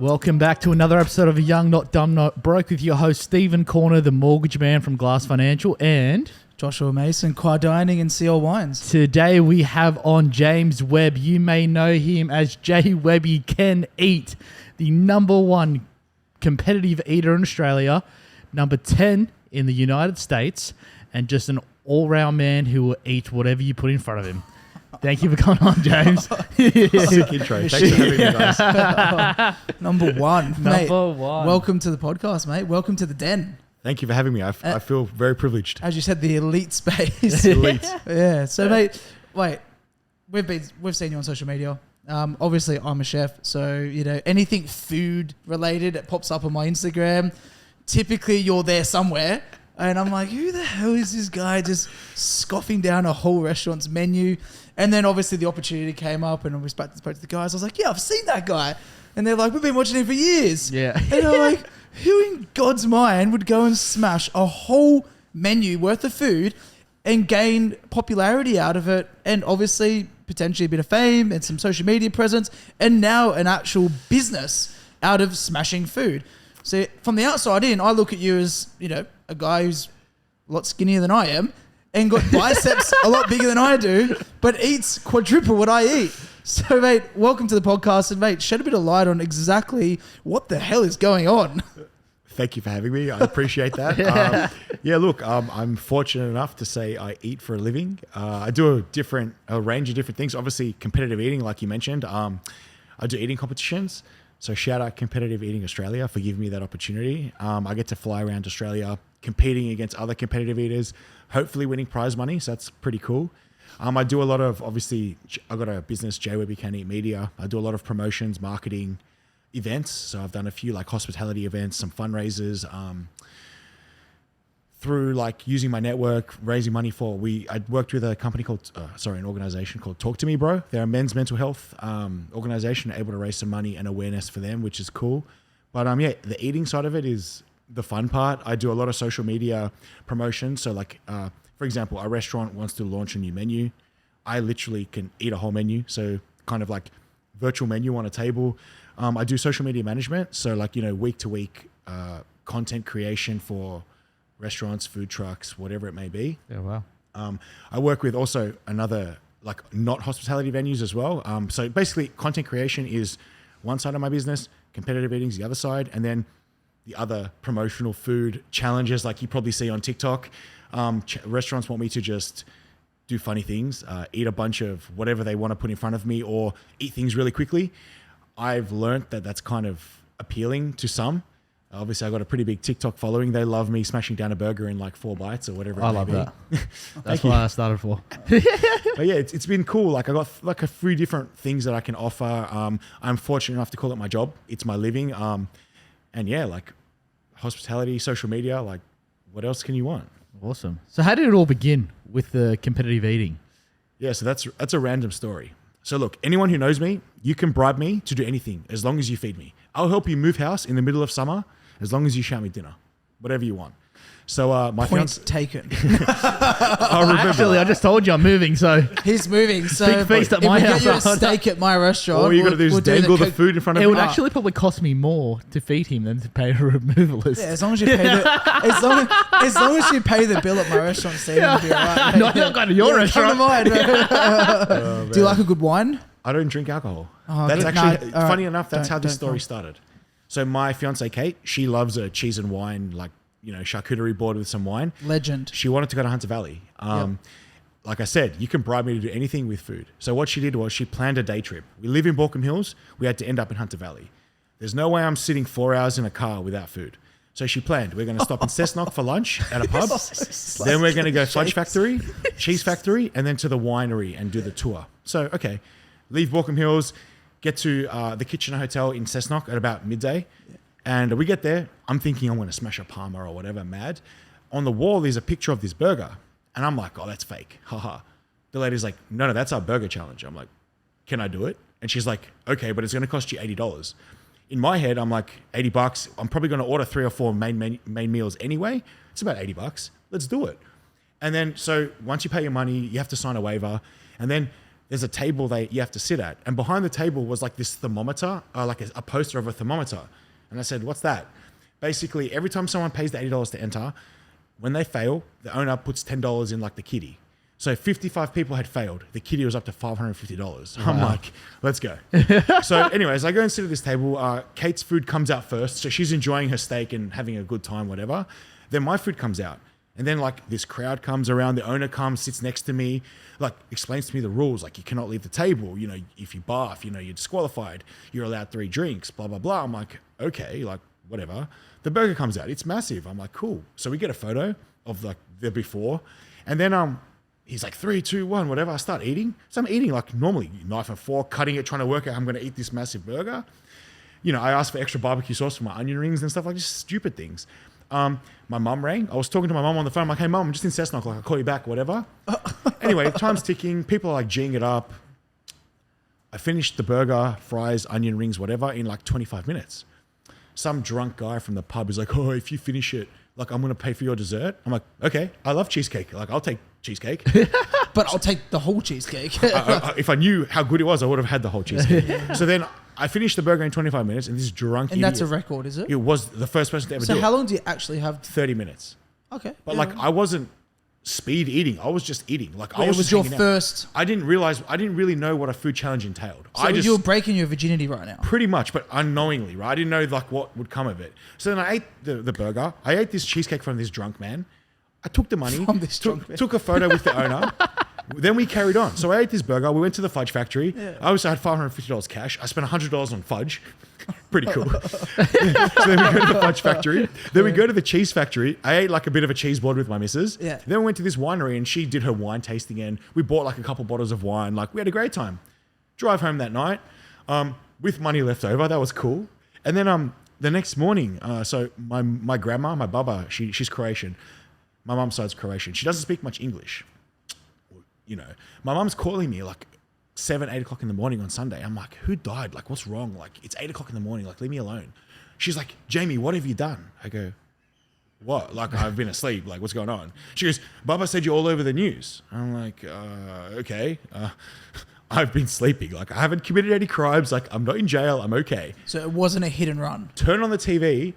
Welcome back to another episode of Young Not Dumb Not Broke with your host Stephen Corner, the mortgage man from Glass Financial, and Joshua Mason, Qua Dining and CL Wines. Today we have on James Webb. You may know him as JWebby Can Eat, the number one competitive eater in Australia, number 10 in the United States, and just an all-round man who will eat whatever you put in front of him. Thank you for coming on, James. Sick intro. Thanks for having me, guys. Number one. Mate, Number one. welcome to the podcast, mate. Welcome to the den. Thank you for having me. I feel very privileged. As you said, the elite space. Elite. Yeah. So, mate, wait. We've seen you on social media. Obviously, I'm a chef, so anything food related, it pops up on my Instagram. Typically, you're there somewhere, and I'm like, who the hell is this guy just scoffing down a whole restaurant's menu? And then obviously the opportunity came up, and we spoke to the guys. I was like, yeah, I've seen that guy, and they're like, we've been watching him for years. Yeah. And I'm like, who in God's mind would go and smash a whole menu worth of food and gain popularity out of it, and obviously potentially a bit of fame and some social media presence, and now an actual business out of smashing food? So from the outside in, I look at you as, a guy who's a lot skinnier than I am and got biceps a lot bigger than I do, but eats quadruple what I eat. So, mate, welcome to the podcast, and, mate, shed a bit of light on exactly what the hell is going on. Thank you for having me. I appreciate that. Look, I'm fortunate enough to say I eat for a living. I do a range of different things. Obviously, competitive eating, like you mentioned. I do eating competitions. So shout out Competitive Eating Australia for giving me that opportunity. I get to fly around Australia competing against other competitive eaters, hopefully winning prize money. So that's pretty cool. I do a lot of, obviously, I got a business, JWebby Can Eat Media. I do a lot of promotions, marketing, events. So I've done a few like hospitality events, some fundraisers, through like using my network, raising money for, I worked with a company called, an organization called Talk to Me Bro. They're a men's mental health organization, able to raise some money and awareness for them, which is cool. But the eating side of it is the fun part. I do a lot of social media promotion. So like, for example, a restaurant wants to launch a new menu. I literally can eat a whole menu. So kind of like virtual menu on a table. I do social media management. So like, week to week content creation for restaurants, food trucks, whatever it may be. Yeah, wow. I work with also another, like not hospitality venues as well. So basically content creation is one side of my business, competitive eating is the other side. And then the other promotional food challenges, like you probably see on TikTok. Restaurants want me to just do funny things, eat a bunch of whatever they want to put in front of me, or eat things really quickly. I've learned that that's kind of appealing to some. Obviously, I got a pretty big TikTok following. They love me smashing down a burger in like 4 bites or whatever. I love that. That's what I started for. But yeah, it's been cool. Like I got like a few different things that I can offer. I'm fortunate enough to call it my job. It's my living. And yeah, like hospitality, social media, like what else can you want? Awesome. So how did it all begin with the competitive eating? Yeah, so that's a random story. So look, anyone who knows me, you can bribe me to do anything as long as you feed me. I'll help you move house in the middle of summer as long as you shout me dinner, whatever you want. So my Points fiance taken. Actually, I just told you I'm moving, so He's moving. So Big feast at my if we house. get you a steak at my restaurant, all you got to do is dangle the food in front of it me. would actually probably cost me more to feed him than to pay a removalist. Yeah, as long as you pay as long as you pay the bill at my restaurant, Steve, it'll be all right. No, I'm not going to your restaurant. Come to mine. Do you like a good wine? I don't drink alcohol. Oh, That's okay. actually, No, all funny right. enough, that's how this Don't story started. So my fiance, Kate, she loves a cheese and wine, like, charcuterie board with some wine. Legend. She wanted to go to Hunter Valley. Like I said, you can bribe me to do anything with food. So what she did was she planned a day trip. We live in Baulkham Hills. We had to end up in Hunter Valley. There's no way I'm sitting 4 hours in a car without food. So she planned, we're going to stop in Cessnock for lunch at a pub. Then we're going to go Fudge Factory, Cheese Factory, and then to the winery and do the tour. So, okay, leave Baulkham Hills, get to the Kitchener Hotel in Cessnock at about midday. And we get there. I'm thinking I'm going to smash a Parma or whatever, mad. On the wall, there's a picture of this burger. And I'm like, oh, that's fake. Haha. The lady's like, no, that's our burger challenge. I'm like, can I do it? And she's like, okay, but it's going to cost you $80. In my head, I'm like, $80. I'm probably going to order 3 or 4 main meals anyway. It's about $80. Let's do it. And then, so once you pay your money, you have to sign a waiver. And then there's a table you have to sit at. And behind the table was like this thermometer, like a poster of a thermometer. And I said, what's that? Basically, every time someone pays the $80 to enter, when they fail, the owner puts $10 in like the kitty. So 55 people had failed. The kitty was up to $550. Wow. I'm like, let's go. So anyways, I go and sit at this table. Kate's food comes out first. So she's enjoying her steak and having a good time, whatever. Then my food comes out. And then like this crowd comes around, the owner comes, sits next to me, like explains to me the rules. Like you cannot leave the table. You know, if you barf, you know, you're disqualified. You're allowed 3 drinks, blah, blah, blah. I'm like, okay, like whatever. The burger comes out. It's massive. I'm like, cool. So we get a photo of like the before. And then he's like 3, 2, 1, whatever. I start eating. So I'm eating like normally, knife and fork, cutting it, trying to work out how I'm going to eat this massive burger. You know, I asked for extra barbecue sauce for my onion rings and stuff, like just stupid things. My mum rang. I was talking to my mum on the phone. I'm like, hey, mum, I'm just in Cessnock. Like, I'll call you back, whatever. Anyway, time's ticking. People are like G'ing it up. I finished the burger, fries, onion rings, whatever, in like 25 minutes. Some drunk guy from the pub is like, oh, if you finish it, like, I'm going to pay for your dessert. I'm like, okay, I love cheesecake. Like, I'll take cheesecake. But I'll take the whole cheesecake. If I knew how good it was, I would have had the whole cheesecake. So then I finished the burger in 25 minutes, and this drunk and idiot, that's a record, is it? it was the first person to ever do it. So how long do you actually have? 30 minutes. Okay. But like, I wasn't speed eating. I was just eating. Like, I It was was just your hanging out. first. I didn't really know what a food challenge entailed. So you're breaking your virginity right now. Pretty much, but unknowingly, right? I didn't know like what would come of it. So then I ate the burger. I ate this cheesecake from this drunk man. I took the money, From this drunk man. took a photo with the owner. Then we carried on. So I ate this burger. We went to the fudge factory. Yeah. I also had $550 cash. I spent $100 on fudge. Pretty cool. So then we go to the fudge factory. Then we go to the cheese factory. I ate like a bit of a cheese board with my missus. Yeah. Then we went to this winery and she did her wine tasting and we bought like a couple bottles of wine. Like we had a great time. Drive home that night with money left over. That was cool. And then the next morning, so my grandma, my baba, she's Croatian. My mum's side's Croatian. She doesn't speak much English. You know, my mum's calling me like 7, 8 o'clock in the morning on Sunday. I'm like, who died? Like, what's wrong? Like, it's 8 o'clock in the morning. Like, leave me alone. She's like, Jamie, what have you done? I go, what? Like, I've been asleep. Like, what's going on? She goes, Baba said you're all over the news. I'm like, okay. I've been sleeping. Like, I haven't committed any crimes. Like, I'm not in jail. I'm okay. So it wasn't a hit and run. Turn on the TV.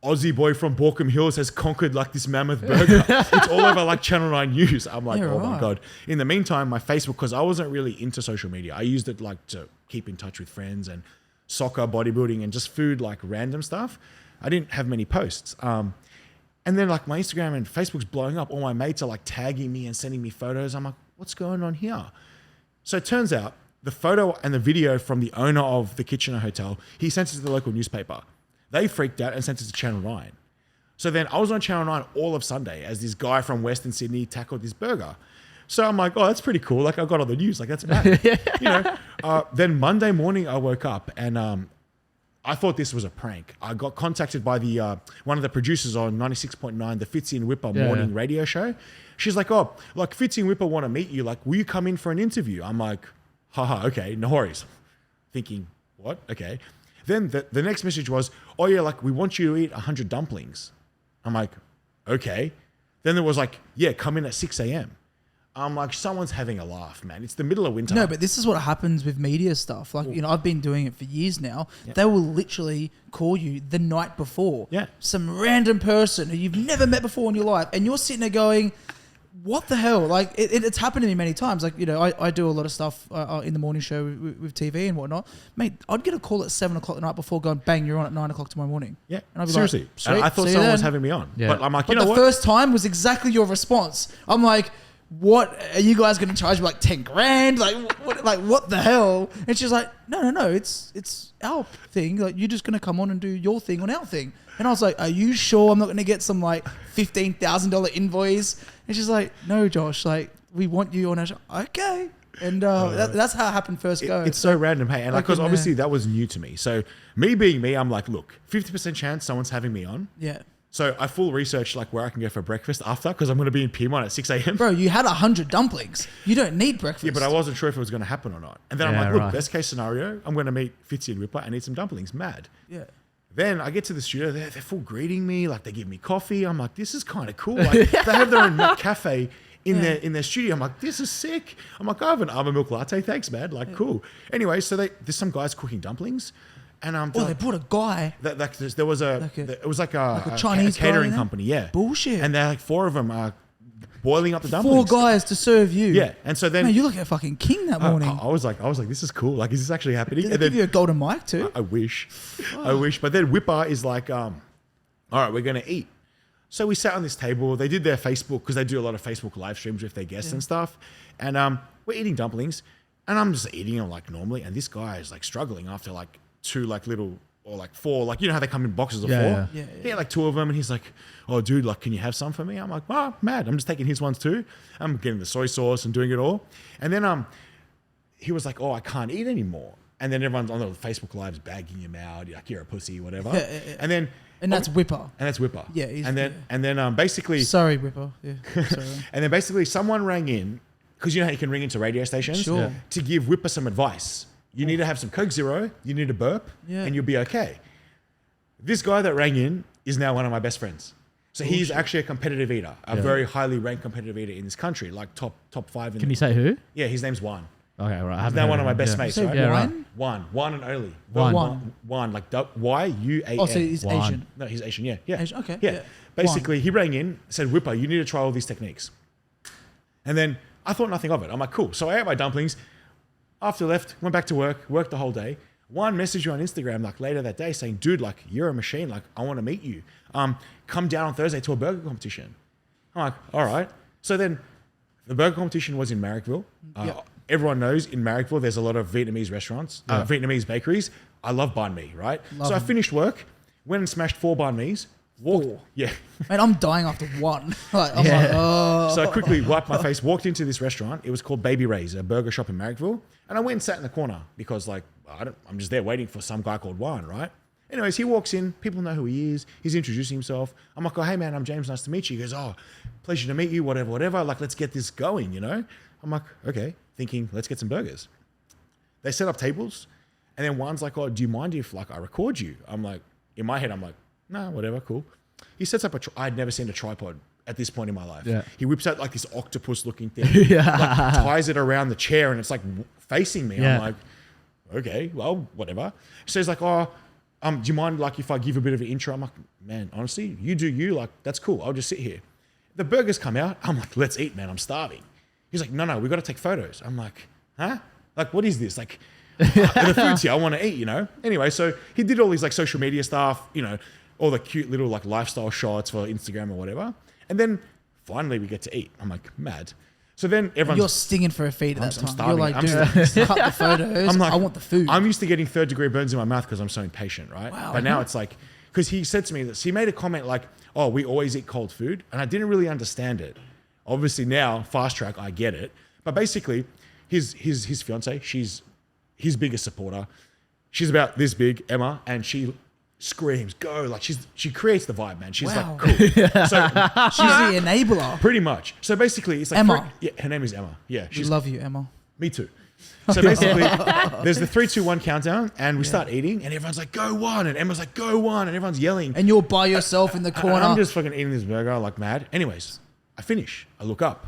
Aussie boy from Borkham Hills has conquered like this mammoth burger. It's all over like Channel 9 News. I'm like, oh my God. In the meantime, my Facebook, because I wasn't really into social media. I used it like to keep in touch with friends and soccer, bodybuilding, and just food, like random stuff. I didn't have many posts. And then like my Instagram and Facebook's blowing up. All my mates are like tagging me and sending me photos. I'm like, what's going on here? So it turns out the photo and the video from the owner of the Kitchener Hotel, he sent it to the local newspaper. They freaked out and sent it to Channel 9. So then I was on Channel 9 all of Sunday as this guy from Western Sydney tackled this burger. So I'm like, oh, that's pretty cool. Like I got on the news. Like that's bad. You know. Then Monday morning I woke up and I thought this was a prank. I got contacted by the one of the producers on 96.9, the Fitzy and Whipper morning radio show. She's like, oh, like Fitzy and Whipper want to meet you. Like, will you come in for an interview? I'm like, haha, okay, no worries. Thinking, what? Okay. Then the next message was, oh yeah, like we want you to eat 100 dumplings. I'm like, okay. Then there was like, yeah, come in at 6 a.m. I'm like, someone's having a laugh, man. It's the middle of winter. No, but this is what happens with media stuff. Like, you know, I've been doing it for years now. Yeah. They will literally call you the night before. Yeah. Some random person who you've never met before in your life. And you're sitting there going, what the hell? Like, it's happened to me many times. Like, you know, I do a lot of stuff in the morning show with TV and whatnot. Mate, I'd get a call at 7 o'clock the night before going, bang, you're on at 9 o'clock tomorrow morning. Yeah, and I'd be seriously. Like, sweet, I thought someone was having me on. Yeah. But I'm like, you know what? The first time was exactly your response. I'm like, what are you guys going to charge me like 10 grand? Like what the hell? And she's like, no, it's our thing. Like you're just going to come on and do your thing on our thing. And I was like, are you sure I'm not going to get some like $15,000 invoice? And she's like, no, Josh, like we want you on our show. Okay. And that's how it happened first go. It's so random, hey. And because obviously that was new to me. So me being me, I'm like, look, 50% chance someone's having me on. Yeah. So I full researched like where I can go for breakfast after because I'm going to be in Piedmont at 6 a.m. Bro, you had 100 dumplings. You don't need breakfast. Yeah, but I wasn't sure if it was going to happen or not. And then I'm like, look, best case scenario, I'm going to meet Fitzy and Whipper and eat some dumplings. Mad. Yeah. Then I get to the studio, they're full greeting me, like they give me coffee. I'm like, this is kind of cool. Like they have their own cafe in their studio. I'm like, this is sick. I'm like, I have an almond milk latte. Thanks, man. Like, cool. Anyway, so there's some guys cooking dumplings. And they brought a guy. There was it was like a Chinese catering guy company, yeah. Bullshit. And they're like 4 of them are boiling up the dumplings. 4 guys to serve you. Yeah, and so then Man, you look like a fucking king that morning. I was like, this is cool. Like, is this actually happening? Did And they then give you a golden mic too? I wish. But then Whipper is like, all right, we're gonna eat. So we sat on this table. They did their Facebook because they do a lot of Facebook live streams with their guests and stuff. And we're eating dumplings, and I'm just eating them like normally. And this guy is like struggling after like 2 like little. Or like 4, like, you know how they come in boxes of 4? Yeah. He had like 2 of them, and he's like, oh, dude, like, can you have some for me? I'm like, oh, mad. I'm just taking his ones too. I'm getting the soy sauce and doing it all. And then he was like, oh, I can't eat anymore. And then everyone's on the Facebook Lives bagging him out, like, you're a pussy, whatever. And that's Whipper. And that's Whipper. Yeah. And then basically... Sorry, Whipper. Yeah. Sorry. And then basically someone rang in, because you know how you can ring into radio stations? Sure. To give Whipper some advice. You need to have some Coke Zero, you need a burp, and you'll be okay. This guy that rang in is now one of my best friends. So he's actually a competitive eater, a very highly ranked competitive eater in this country, like top 5. Can you say who? Yeah, his name's Juan. Okay, right. He's now one of my best mates, right? Yeah, right. Juan and only. Juan, like Y-U-A-N. Oh, so he's Juan. Asian. No, he's Asian, yeah. Asian, okay. Yeah. Yeah. Basically, he rang in, said, Whipper, you need to try all these techniques. And then I thought nothing of it. I'm like, cool. So I ate my dumplings. After left, went back to worked the whole day. One messaged you on Instagram like later that day saying, dude, like, you're a machine. Like, I want to meet you. Come down on Thursday to a burger competition. I'm like, all right. So then the burger competition was in Marrickville. Everyone knows in Marrickville, there's a lot of Vietnamese restaurants, Vietnamese bakeries. I love banh mi, right? I finished work, went and smashed 4 banh mi's. Yeah. Man, I'm dying after 1. Like, I'm like, oh. So I quickly wiped my face, walked into this restaurant. It was called Baby Ray's, a burger shop in Marrickville. And I went and sat in the corner because, like, I'm just there waiting for some guy called Juan, right? Anyways, he walks in. People know who he is. He's introducing himself. I'm like, oh, hey, man, I'm James. Nice to meet you. He goes, oh, pleasure to meet you, whatever. Like, let's get this going, you know? I'm like, okay, thinking, let's get some burgers. They set up tables. And then Juan's like, oh, do you mind if, like, I record you? I'm like, in my head, I'm like, nah, whatever, cool. He sets up I'd never seen a tripod at this point in my life. Yeah. He whips out like this octopus looking thing, like, ties it around the chair, and it's like facing me. I'm like, okay, well, whatever. So he's like, oh, do you mind like if I give a bit of an intro? I'm like, man, honestly, you do you, like, that's cool. I'll just sit here. The burgers come out. I'm like, let's eat, man. I'm starving. He's like, no, we got to take photos. I'm like, huh? Like, what is this? Like, the food's here. I want to eat, you know? Anyway, so he did all these like social media stuff, you know, all the cute little like lifestyle shots for Instagram or whatever. And then finally we get to eat. I'm like, mad. So then everyone's... You're stinging for a feed at that time. Starving. You're like, dude, cut the photos. I'm like, I want the food. I'm used to getting 3rd-degree burns in my mouth because I'm so impatient, right? Wow. But now it's like... Because he said to me this, he made a comment like, oh, we always eat cold food. And I didn't really understand it. Obviously now, fast track, I get it. But basically, his fiance, she's his biggest supporter. She's about this big, Emma, and she screams, go. Like, she creates the vibe, man. She's like, cool. So she's the enabler. pretty much. So basically, it's like... Emma. Her name is Emma. Yeah. We love you, Emma. Me too. So basically, there's the 3, 2, 1 countdown, and we start eating, and everyone's like, go Juan, and Emma's like, go Juan, and everyone's yelling. And you're by yourself in the corner. I'm just fucking eating this burger like mad. Anyways, I finish. I look up.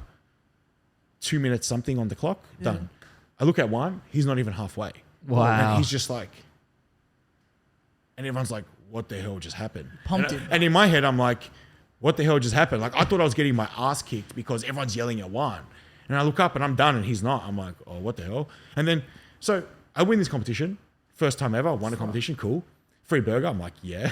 2 minutes something on the clock. Done. I look at Juan. He's not even halfway. Wow. And he's just like... And everyone's like, what the hell just happened? Pumped him. And in my head, I'm like, what the hell just happened? Like, I thought I was getting my ass kicked because everyone's yelling at Juan. And I look up and I'm done and he's not. I'm like, oh, what the hell? And then, so I win this competition. First time ever, I won a competition. Cool. Free burger. I'm like, yeah.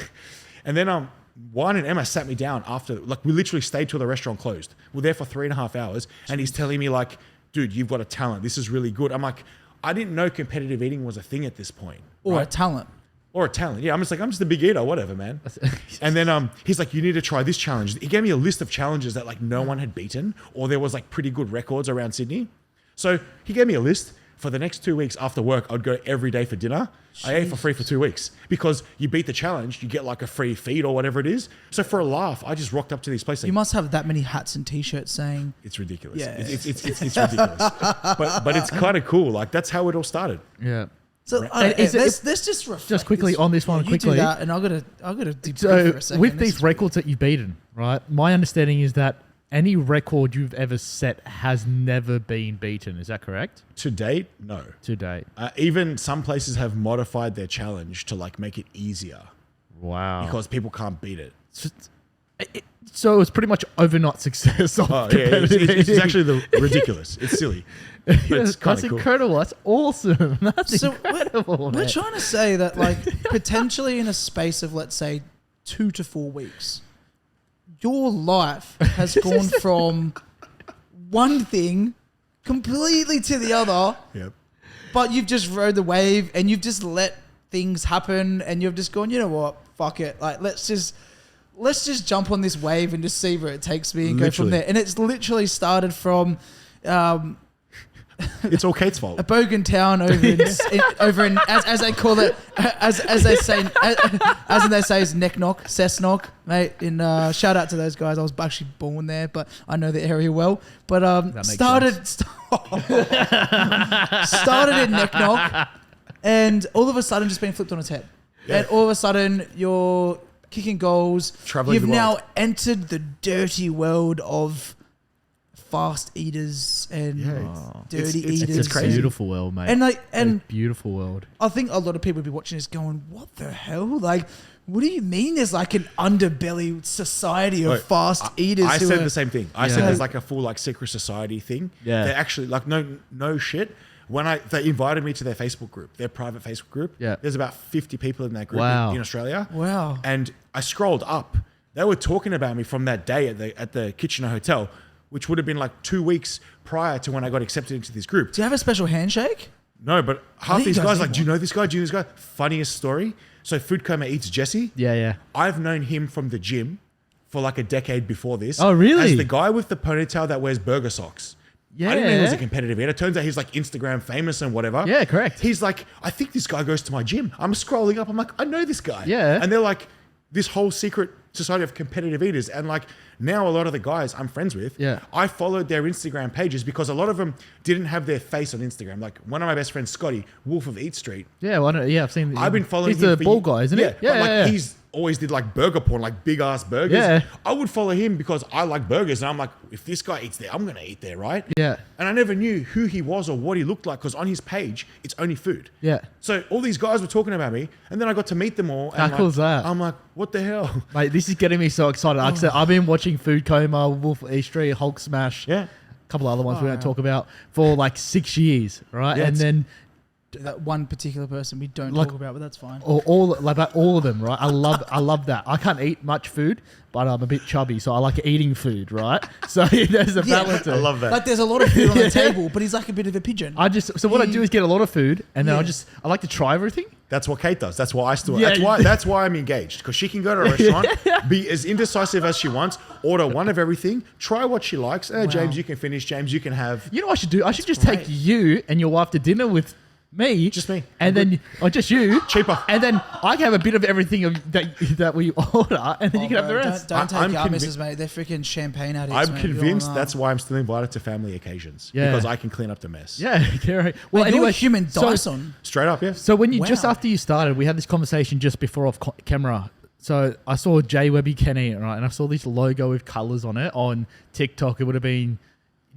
And then Juan and Emma sat me down after, like, we literally stayed till the restaurant closed. We're there for 3.5 hours. And he's telling me like, dude, you've got a talent. This is really good. I'm like, I didn't know competitive eating was a thing at this point. Or a talent. Or a talent. Yeah, I'm just a big eater, whatever, man. And then he's like, you need to try this challenge. He gave me a list of challenges that like no one had beaten, or there was like pretty good records around Sydney. So he gave me a list. For the next 2 weeks after work, I'd go every day for dinner. I ate for free for 2 weeks because you beat the challenge, you get like a free feed or whatever it is. So for a laugh, I just rocked up to these places. You must have that many hats and t-shirts saying... It's ridiculous. Yeah. It's ridiculous. but it's kind of cool. Like, that's how it all started. Yeah. So let's just reflect. Just quickly on this one, you quickly. do that, and I gotta deep So for a second. with these records that you've beaten, right? My understanding is that any record you've ever set has never been beaten. Is that correct? To date, no. To date. Even some places have modified their challenge to like make it easier Wow. because people can't beat it. So it was pretty much overnight success. Of It's actually ridiculous. It's silly. But it's kind That's of cool. incredible. That's awesome. That's So incredible. We're man. trying to say that, like, potentially in a space of, let's say, 2 to 4 weeks, your life has gone from one thing completely to the other, Yep. but you've just rode the wave and you've just let things happen and you've just gone, you know what, fuck it. Like, let's just jump on this wave and just see where it takes me and go from Literally. there. And it's literally started from It's all Kate's fault. a bogan town over in as they call it, as they say is neck knock, Cessnock, mate. In shout out to those guys. I was actually born there, but I know the area well. But makes started in neck knock, and all of a sudden just been flipped on its head, Yeah. and all of a sudden you're kicking goals. Traveling You've the now world. entered the dirty world of fast eaters and dirty it's eaters. It's a crazy. beautiful world, mate. And like, and beautiful world. I think a lot of people would be watching this going, "What the hell? Like, what do you mean? There's like an underbelly society of Look, fast eaters." I who said are- the same thing. I said Yeah. there's like a full like secret society thing. Yeah. They actually like no shit. When they invited me to their Facebook group, their private Facebook group. Yeah. There's about 50 people in that group Wow. in Australia. Wow. And I scrolled up. They were talking about me from that day at the Kitchener Hotel, which would have been like 2 weeks prior to when I got accepted into this group. Do you have a special handshake? No, but half think these you guys guys need like, do you know this guy? Do you know this guy? Funniest story. So Food Coma Eats Jesse. Yeah, yeah. I've known him from the gym for like a decade before this. Oh, really? As the guy with the ponytail that wears burger socks. Yeah. I didn't know he was a competitive eater. Turns out he's like Instagram famous and whatever. Yeah, correct. He's like, I think this guy goes to my gym. I'm scrolling up. I'm like, I know this guy. Yeah. And they're like, this whole secret society of competitive eaters. And like now a lot of the guys I'm friends with, Yeah. I followed their Instagram pages because a lot of them didn't have their face on Instagram. Like one of my best friends, Scotty, Wolf of Eat Street. Yeah, well, I've seen. I've been following He's him the for ball guy, isn't yeah, he? Yeah, but like yeah. he's always did like burger porn, like big ass burgers. Yeah. I would follow him because I like burgers, and I'm like, if this guy eats there, I'm gonna eat there, right? Yeah. And I never knew who he was or what he looked like because on his page it's only food. Yeah. So all these guys were talking about me, and then I got to meet them all. And How cool is that? I'm like, what the hell? Mate, this is getting me so excited. Like I said, I've been watching Food Coma, Wolf of East Street, Hulk Smash, Yeah. a couple other ones we Oh, won't yeah. talk about for like 6 years, right? Yeah, and it's- then That one particular person we don't Like- talk about, but that's fine. all of them, right? I love that. I can't eat much food, but I'm a bit chubby, so I like eating food, right? So there's a Yeah. balance. I love that. Like, there's a lot of food on Yeah. the table, but he's like a bit of a pigeon. What I do is get a lot of food, and then Yeah. I like to try everything. That's what Kate does. That's why I still. Yeah. That's why I'm engaged because she can go to a restaurant, be as indecisive as she wants, order one of everything, try what she likes. James, you can finish. James, you can have. You know what I should do? I should just great. take you and your wife to dinner with me. Just me. And I'm then, or just you. Cheaper. And then I can have a bit of everything that we order, and then you can have the Bro, rest. Don't take I'm our convi- missus, mate. They're freaking champagne addicts. I'm mate. convinced You're, that's why I'm still invited to family occasions Yeah. because I can clean up the mess. Yeah, Gary. Well, Mate, you're anyway, a human so- Dyson. Straight up, yeah. So when you just Wow. after you started, we had this conversation just before off camera. So I saw JWebby Can Eat, right, and I saw this logo with colors on it on TikTok. It would have been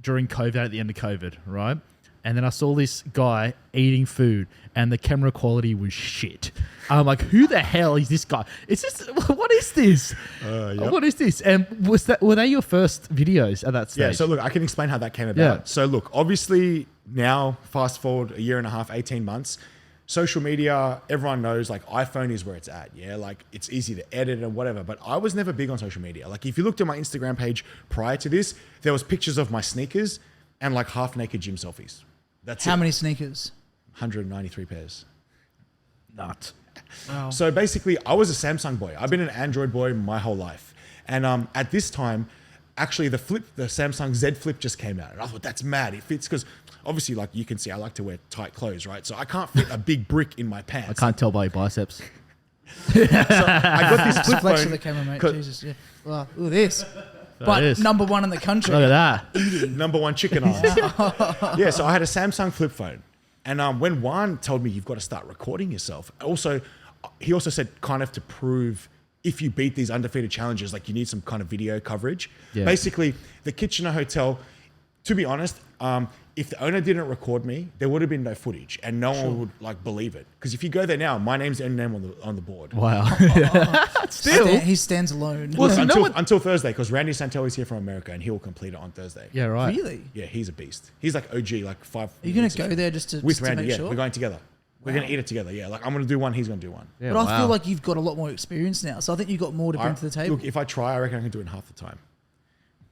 during COVID, at the end of COVID, right? And then I saw this guy eating food, and the camera quality was shit. I'm like, who the hell is this guy? It's just, what is this? Yep. What is this? And were they your first videos at that stage? Yeah, so look, I can explain how that came about. Yeah. So look, obviously now, fast forward a year and a half, 18 months, social media, everyone knows like iPhone is where it's at. Yeah, like it's easy to edit and whatever, but I was never big on social media. Like if you looked at my Instagram page prior to this, there was pictures of my sneakers and like half naked gym selfies. That's How it. many sneakers? 193 pairs. Nut. Wow. So basically, I was a Samsung boy. I've been an Android boy my whole life. And at this time, actually the Samsung Z Flip just came out. And I thought, that's mad. It fits because obviously, like you can see, I like to wear tight clothes, right? So I can't fit a big brick in my pants. I can't tell by your biceps. So I got this flip Flex phone. to the camera, mate. 'cause- Jesus. Yeah. Wow. Look at this. But is. number one in the country. Look at that. Number one chicken eyes. Yeah, so I had a Samsung flip phone. And when Juan told me you've got to start recording yourself, he also said kind of to prove if you beat these undefeated challenges, like you need some kind of video coverage. Yeah. Basically, the Kitchener Hotel, to be honest, if the owner didn't record me, there would have been no footage and no one would like believe it. Because if you go there now, my name's the only name on the board. Wow. Still. He stands alone. Well, Until Thursday, because Randy Santelli's here from America and he will complete it on Thursday. Yeah, right. Really? Yeah, he's a beast. He's like OG, like 5. Are you going to go there just to with just to Randy? make Yeah, sure? we're going together. We're going to eat it together. Yeah, like I'm going to do one, he's going to do one. Yeah, But I feel like you've got a lot more experience now, so I think you've got more to bring to the table. Look, if I try, I reckon I can do it in half the time.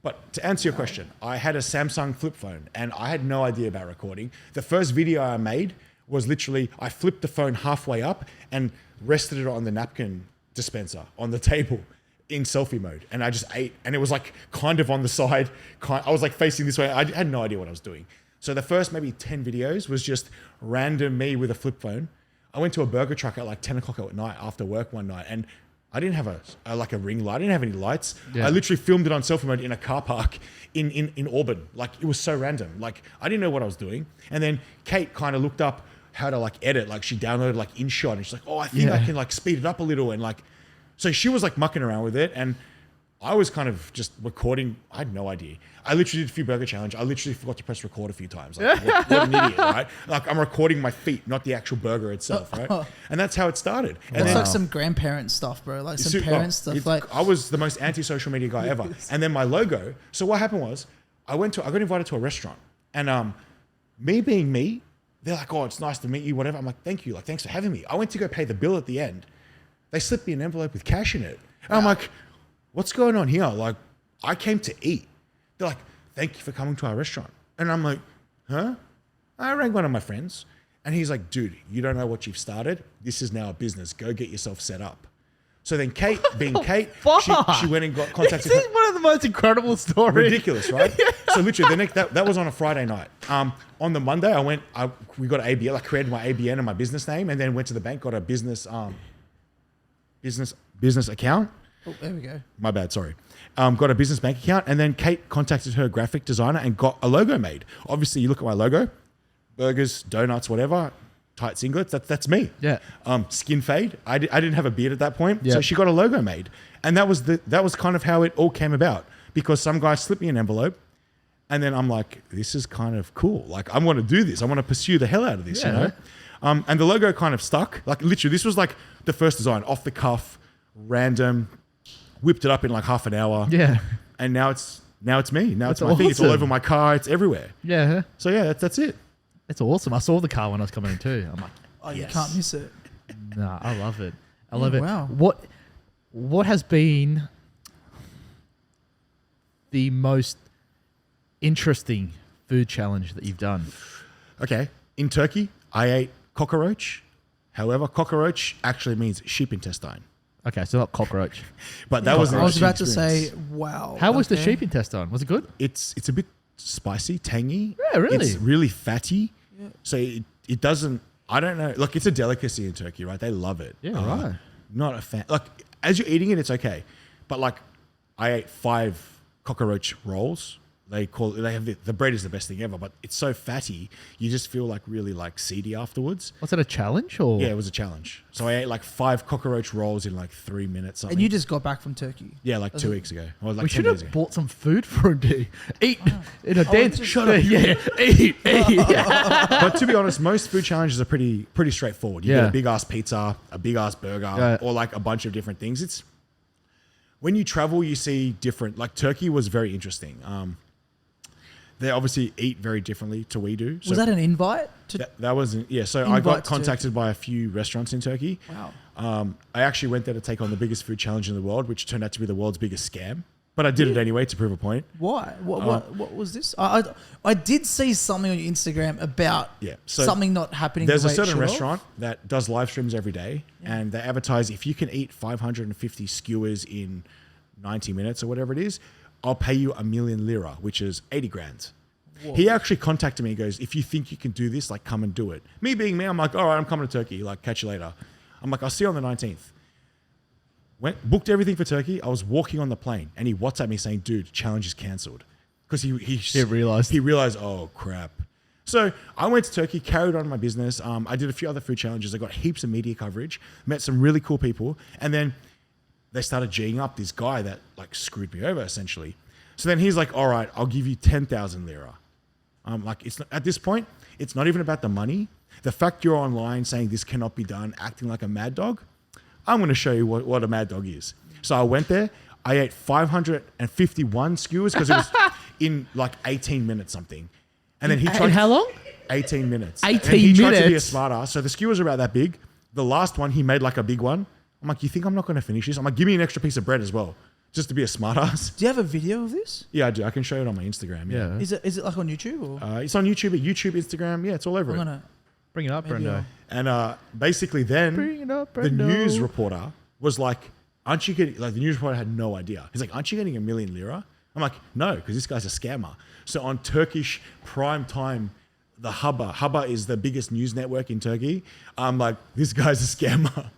But to answer your question, I had a Samsung flip phone and I had no idea about recording. The first video I made was literally, I flipped the phone halfway up and rested it on the napkin dispenser on the table in selfie mode. And I just ate and it was like kind of on the side. I was like facing this way. I had no idea what I was doing. So the first maybe 10 videos was just random me with a flip phone. I went to a burger truck at like 10 o'clock at night after work one night and I didn't have a ring light. I didn't have any lights. Yeah. I literally filmed it on selfie mode in a car park in Auburn. Like it was so random. Like I didn't know what I was doing. And then Kate kind of looked up how to like edit. Like she downloaded like InShot and she's like, oh, I think I can like speed it up a little. And like, so she was like mucking around with it. And I was kind of just recording. I had no idea. I literally did a few burger challenge. I literally forgot to press record a few times. Like, what an idiot, right? Like I'm recording my feet, not the actual burger itself, right? And that's how it started. And That's like some grandparent stuff, bro. Like some parent stuff. Like I was the most anti-social media guy ever. And then my logo. So what happened was I got invited to a restaurant and me being me, they're like, oh, it's nice to meet you, whatever. I'm like, thank you. Like, thanks for having me. I went to go pay the bill at the end. They slipped me an envelope with cash in it. And I'm like, what's going on here? Like, I came to eat. They're like, thank you for coming to our restaurant. And I'm like, huh? I rang one of my friends and he's like, dude, you don't know what you've started. This is now a business. Go get yourself set up. So then Kate, being Kate, she went and got contacted. This is one of the most incredible stories. Ridiculous, right? So literally, that was on a Friday night. On the Monday, we got an ABN. I created my ABN and my business name, and then went to the bank, got a business account. oh, there we go. My bad, sorry. Got a business bank account, and then Kate contacted her graphic designer and got a logo made. Obviously, you look at my logo, burgers, donuts, whatever. Tight singlets, that's me. Yeah. Skin fade. I didn't have a beard at that point, Yeah. so she got a logo made, and that was kind of how it all came about. Because some guy slipped me an envelope, and then I'm like, this is kind of cool. Like I want to do this. I want to pursue the hell out of this, you know. And the logo kind of stuck. Like literally, this was like the first design, off the cuff, random, whipped it up in like half an hour. Yeah. And now it's me. Now That's it's my thing. It's all awesome. over my car. It's everywhere. Yeah. So yeah, that's it. It's awesome. I saw the car when I was coming in too. I'm like, Oh, you yes. can't miss it. Nah, I love it. I love it. wow. What has been the most interesting food challenge that you've done? Okay. In Turkey, I ate cockroach. However, cockroach actually means sheep intestine. Okay, so not cockroach. But that was an I was interesting about to experience. say, wow. How was the okay. sheep intestine? Was it good? It's a bit spicy, tangy. Yeah, really? It's really fatty. So it doesn't, I don't know. Look, it's a delicacy in Turkey, right? They love it. Yeah, right. Not a fan. Like, as you're eating it, it's okay. But like, I ate 5 cockroach rolls. They have the bread is the best thing ever, but it's so fatty, you just feel like really like seedy afterwards. Was it a challenge or? Yeah, it was a challenge. So I ate like 5 cockroach rolls in like 3 minutes. Something. And you just got back from Turkey. Yeah, like 2 weeks ago. Or like We 10 should days have ago. bought some food for him to eat in a dance. just- Shut up. Yeah, eat. But to be honest, most food challenges are pretty straightforward. You Yeah. get a big ass pizza, a big ass burger, Yeah. or like a bunch of different things. It's when you travel, you see different. Like Turkey was very interesting. They obviously eat very differently to we do. So Was that an invite? that wasn't? Yeah. So I Invite got to contacted by a few restaurants in Turkey. Wow. I actually went there to take on the biggest food challenge in the world, which turned out to be the world's biggest scam. But I did it anyway to prove a point. Why? What was this? I did see something on your Instagram about so something not happening. There's the a way it certain should have. restaurant that does live streams every day, and they advertise if you can eat 550 skewers in 90 minutes or whatever it is, I'll pay you 1 million lira, which is 80 grand. Whoa. He actually contacted me. He goes, if you think you can do this, like come and do it. Me being me, I'm like, all right, I'm coming to Turkey. Like, catch you later. I'm like, I'll see you on the 19th. Booked everything for Turkey. I was walking on the plane, and he WhatsApped me saying, dude, challenge is cancelled. Because he realised. He realized, oh, crap. So I went to Turkey, carried on my business. I did a few other food challenges. I got heaps of media coverage, met some really cool people. And then they started G'ing up this guy that like screwed me over essentially. So then he's like, all right, I'll give you 10,000 lira. Like it's not, at this point, it's not even about the money. The fact you're online saying this cannot be done, acting like a mad dog, I'm going to show you what a mad dog is. So I went there. I ate 551 skewers because it was in like 18 minutes something. And then he tried. How long? 18 minutes. 18 and he tried to be a minutes? smart ass. So the skewers are about that big. The last one, he made like a big one. I'm like, you think I'm not going to finish this? I'm like, give me an extra piece of bread as well, just to be a smart ass. Do you have a video of this? Yeah, I do. I can show it on my Instagram. Yeah. Is it like on YouTube or? It's on YouTube, Instagram. Yeah, it's all over I'm it. gonna Bring it up, maybe Brendo. And basically then Bring it up, the Brendo. news reporter was like, aren't you getting, like the news reporter had no idea. He's like, aren't you getting 1 million lira? I'm like, no, because this guy's a scammer. So on Turkish prime time, the Haber is the biggest news network in Turkey. I'm like, this guy's a scammer.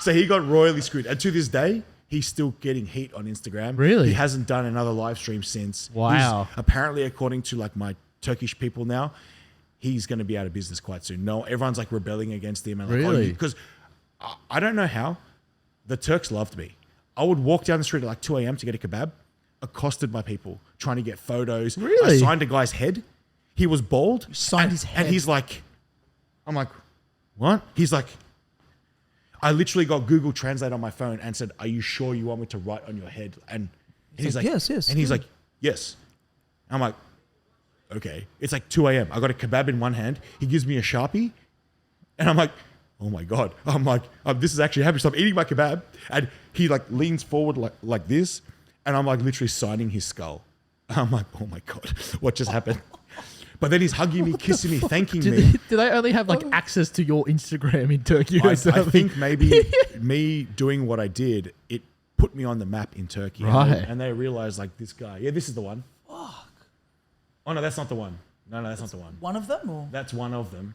So he got royally screwed. And to this day, he's still getting heat on Instagram. Really? He hasn't done another live stream since. Wow. Apparently, according to like my Turkish people now, he's going to be out of business quite soon. No, everyone's like rebelling against him. And like, Really? Because I don't know how. The Turks loved me. I would walk down the street at like 2 a.m. to get a kebab, accosted by people trying to get photos. Really? I signed a guy's head. He was bald. signed his head? And he's like, I'm like, what? He's like, I literally got Google Translate on my phone and said, are you sure you want me to write on your head? And he's like, yes, yes. And he's like, yes. I'm like, okay. It's like 2 a.m. I got a kebab in one hand. He gives me a Sharpie. And I'm like, oh my God. I'm like, this is actually happening. So I'm eating my kebab. And he like leans forward like this. And I'm like literally signing his skull. I'm like, oh my God, what just happened? But then he's hugging me, kissing me, thanking me. Do they only have like access to your Instagram in Turkey or I something? think maybe me doing what I did, it put me on the map in Turkey. Right. And they realized like this guy, yeah, this is the one. Fuck. Oh no, that's not the one. No, that's not the one. One of them or? That's one of them.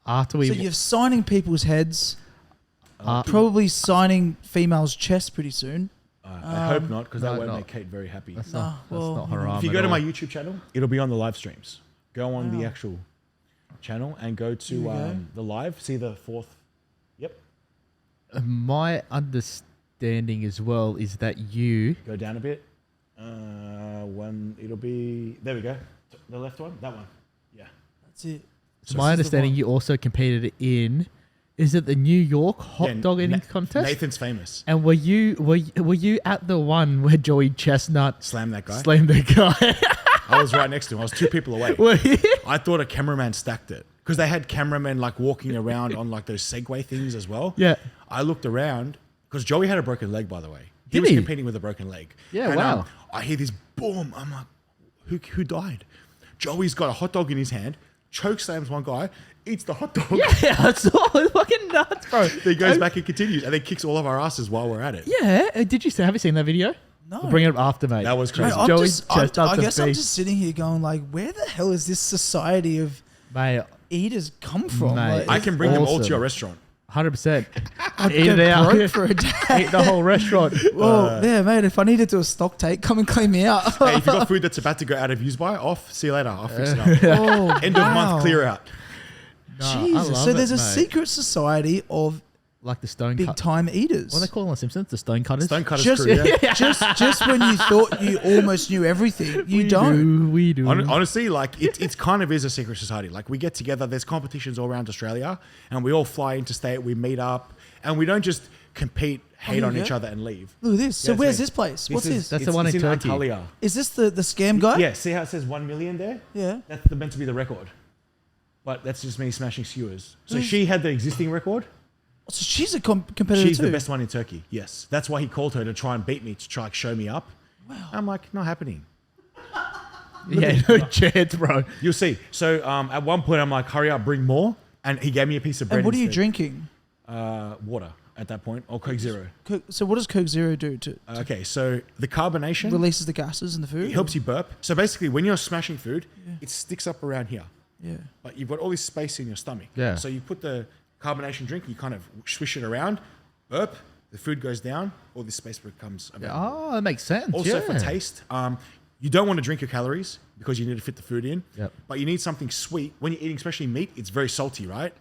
After we So you're signing people's heads, probably signing females' chests pretty soon. I hope not, because that no, won't not. make Kate very happy. That's No, not, well, that's not haram If you at go to all. my YouTube channel, it'll be on the live streams. Go on the Wow. actual channel and go Here we to go. the live. See the fourth. Yep. My understanding as well is that you Go down a bit. One. It'll be. There we go. The left one. That one. Yeah. That's it. So my understanding, you also competed in, is it the New York hot Yeah, dog eating contest? Nathan's famous. And were you at the one where Joey Chestnut Slam that guy. slammed the guy? I was right next to him. I was 2 people away. Were you? I thought a cameraman stacked it because they had cameramen like walking around on like those Segway things as well. Yeah. I looked around because Joey had a broken leg, by the way. He Did was he? competing with a broken leg. Yeah, And, wow. I hear this boom. I'm like, who died? Joey's got a hot dog in his hand, choke slams one guy, eats the hot dog. Yeah, I saw it. Fucking nuts, bro. Then he goes back and continues, and then kicks all of our asses while we're at it. Yeah. Did you see? Have you seen that video? No. We'll bring it up after, mate. That was Mate, crazy. I'm Joey just, I'm, Chestnut's I a guess I'm beast. just sitting here going like, where the hell is this society of Mate, eaters come from? Mate, Like, I can bring them all to Awesome. your restaurant. 100%. I'd Eat go it out. broke for a day. Eat the whole restaurant. Well, yeah, mate. If I need to do a stock take, come and clean me out. Hey, if you got food that's about to go out of use by, off. See you later. I'll fix it up. Oh, End of wow. month clear out. Nah, I Jesus. love So there's it, a mate. secret society of Like the stone big cut. time eaters. What are they calling the Simpsons? The stone cutters? Stone cutters just, crew. Yeah. just when you thought you almost knew everything, you don't. We do. Honestly, like it's kind of is a secret society. Like we get together, there's competitions all around Australia, and we all fly interstate, we meet up, and we we don't just compete, hate on yeah. each other, and leave. Look at this. So Yeah, where's so this place? What's this? That's the one in Turkey. Antalya. Is this the scam guy? Yeah, see how it says 1 million there? Yeah. That's meant to be the record. But that's just me smashing skewers. So she had the existing record. So she's a competitor She's too. the best one in Turkey. Yes. That's why he called her to try and beat me, to try and show me up. Wow. I'm like, not happening. Yeah, no chance, bro. You'll see. So at one point, I'm like, hurry up, bring more. And he gave me a piece of bread. And what are you instead. drinking? Water at that point, or Coke Zero. So what does Coke Zero do to Okay, so the carbonation releases the gases in the food? it helps you burp. So basically, when you're smashing food, it sticks up around here. Yeah. But you've got all this space in your stomach. Yeah. So you put the carbonation drink, you kind of swish it around, burp, the food goes down, all this space becomes available. Oh, that makes sense. Also yeah. for taste, you don't want to drink your calories because you need to fit the food in. Yep. But you need something sweet. When you're eating, especially meat, it's very salty, right?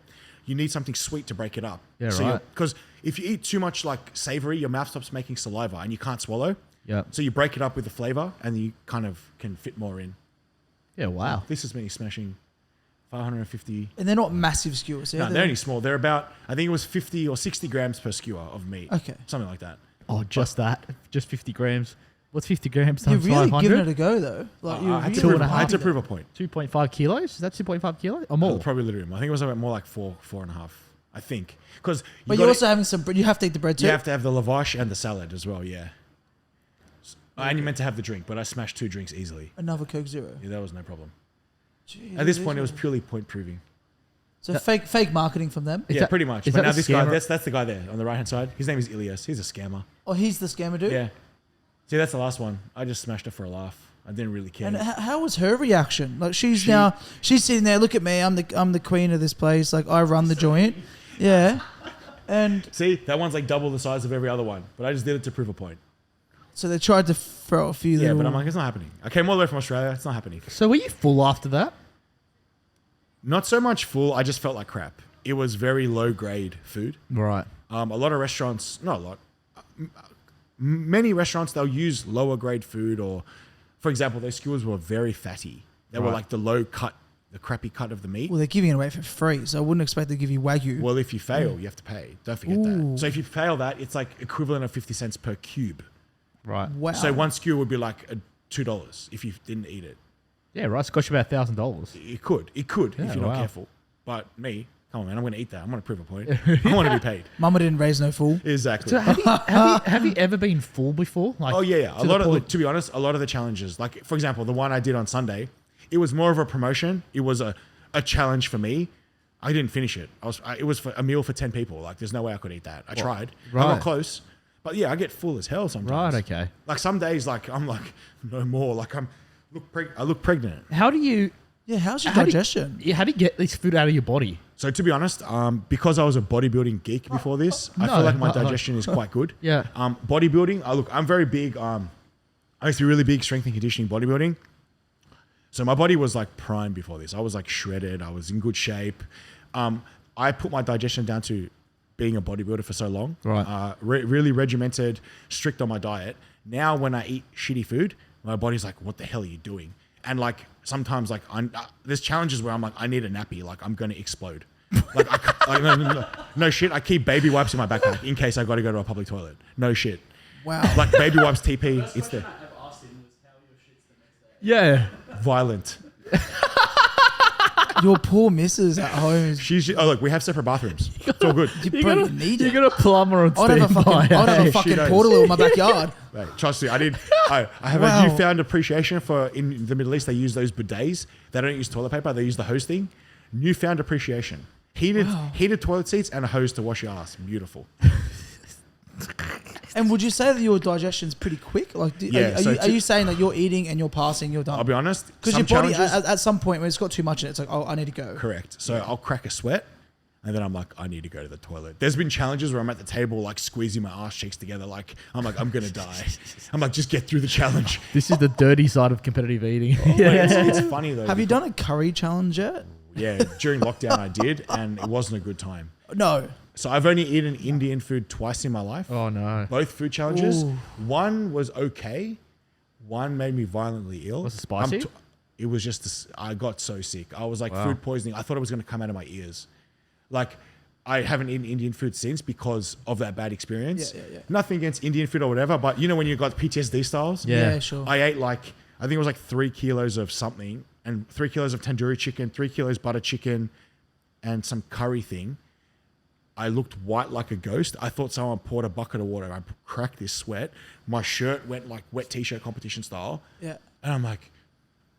you need something sweet to break it up. Yeah, right. Because if you eat too much like savory, your mouth stops making saliva and you can't swallow. Yeah. So you break it up with the flavor and you kind of can fit more in. Yeah, wow. This is me smashing 550. And they're not massive skewers. No, they're only small. They're about, I think it was 50 or 60 grams per skewer of meat. Okay. Something like that. Oh, just that. Just 50 grams. What's 50 grams You're times really 500? giving it a go, though. Like I had to Two prove, and a I had to half. prove a point. 2.5 kilos? Is that 2.5 kilos? Or more? Probably a little bit more. I think it was about more like four and a half. I think. Because But you're also having some bread. You have to eat the bread too. you have to have the lavash and the salad as well, yeah. And you meant to have the drink, but I smashed 2 drinks easily. Another Coke Zero. Yeah, that was no problem. Jeez, At this point, it was purely point proving. So fake marketing from them. Is Yeah, that- pretty much. is But that now the this guy, scammer? that's the guy there on the right hand side. His name is Ilias. He's a scammer. Oh, he's the scammer dude. Yeah. See, that's the last one. I just smashed it for a laugh. I didn't really care. And how was her reaction? Like she's sitting there. Look at me. I'm the queen of this place. Like I run the joint. Yeah. And See, that one's like double the size of every other one. But I just did it to prove a point. so they tried to throw a few. Yeah, little, but I'm like, it's not happening. I came all the way from Australia. It's not happening. So were you full after that? Not so much full. I just felt like crap. It was very low grade food. Right. A lot of restaurants, not a lot, many restaurants, they'll use lower grade food or, for example, their skewers were very fatty. They were Right. like the low cut, the crappy cut of the meat. well, they're giving it away for free, so I wouldn't expect to give you Wagyu. Well, if you fail, you have to pay. Don't forget Ooh. that. So if you fail that, it's like equivalent of 50 cents per cube. Right. Wow. So one skewer would be like $2 if you didn't eat it. Yeah, right. It's cost you about $1,000. It could Yeah, if you're not wow. careful. But me, come on, man, I'm going to eat that. I'm going to prove a point. I want to be paid. Mama didn't raise no fool. Exactly. So have you ever been full before? Like, Oh yeah. to the point- Look, to be honest, a lot of the challenges, like for example, the one I did on Sunday, it was more of a promotion. It was a challenge for me. I didn't finish it. It was for a meal for 10 people. Like there's no way I could eat that. I tried. I right. got close. But yeah, I get full as hell sometimes. Right, okay. Like some days, like I'm like no more. Like I look pregnant. How do you... Yeah, how's your how do you- digestion? How do you get this food out of your body? So to be honest, because I was a bodybuilding geek before this, I No, feel like my uh-uh. digestion is quite good. Yeah. Bodybuilding, I'm very big. I used to be really big strength and conditioning bodybuilding. So my body was like prime before this. I was like shredded. I was in good shape. I put my digestion down to being a bodybuilder for so long. Right. Really regimented, strict on my diet. Now when I eat shitty food, my body's like, what the hell are you doing? And like sometimes like there's challenges where I'm like, I need a nappy. Like I'm going to explode. Like, no shit. I keep baby wipes in my backpack in case I got to go to a public toilet. No shit. Wow. Like baby wipes, TP, it's there. Yeah. Violent. Your poor missus at home. Look, we have separate bathrooms. It's all good. You probably need You it. got a plumber on I'd have a standby. fucking, I'd have a She fucking knows. portal in my backyard. Right, trust me, I have Wow. a newfound appreciation for in the Middle East. They use those bidets. They don't use toilet paper. They use the hose thing. Newfound appreciation. Heated toilet seats and a hose to wash your ass. Beautiful. And would you say that your digestion's pretty quick? Like, are you saying that you're eating and you're passing, you're done? I'll be honest. Because some your body, challenges- at some point, when it's got too much in it, it's like, oh, I need to go. Correct. So I'll crack a sweat, and then I'm like, I need to go to the toilet. There's been challenges where I'm at the table, like squeezing my ass cheeks together, like I'm gonna die. I'm like, just get through the challenge. This is the dirty side of competitive eating. But it's funny though. Have you done a curry challenge yet? Yeah, during lockdown I did, and it wasn't a good time. No. So I've only eaten Indian food twice in my life. Oh, no. Both food challenges. Ooh. One was okay. One made me violently ill. Was it spicy? It was just, I got so sick. I was like Wow. food poisoning. I thought it was going to come out of my ears. Like, I haven't eaten Indian food since because of that bad experience. Yeah. Nothing against Indian food or whatever, but you know when you got PTSD styles? Yeah. Sure. I ate I think it was like 3 kilos of something and 3 kilos of tandoori chicken, 3 kilos butter chicken, and some curry thing. I looked white like a ghost. I thought someone poured a bucket of water. I cracked this sweat. My shirt went like wet t-shirt competition style. Yeah. And I'm like,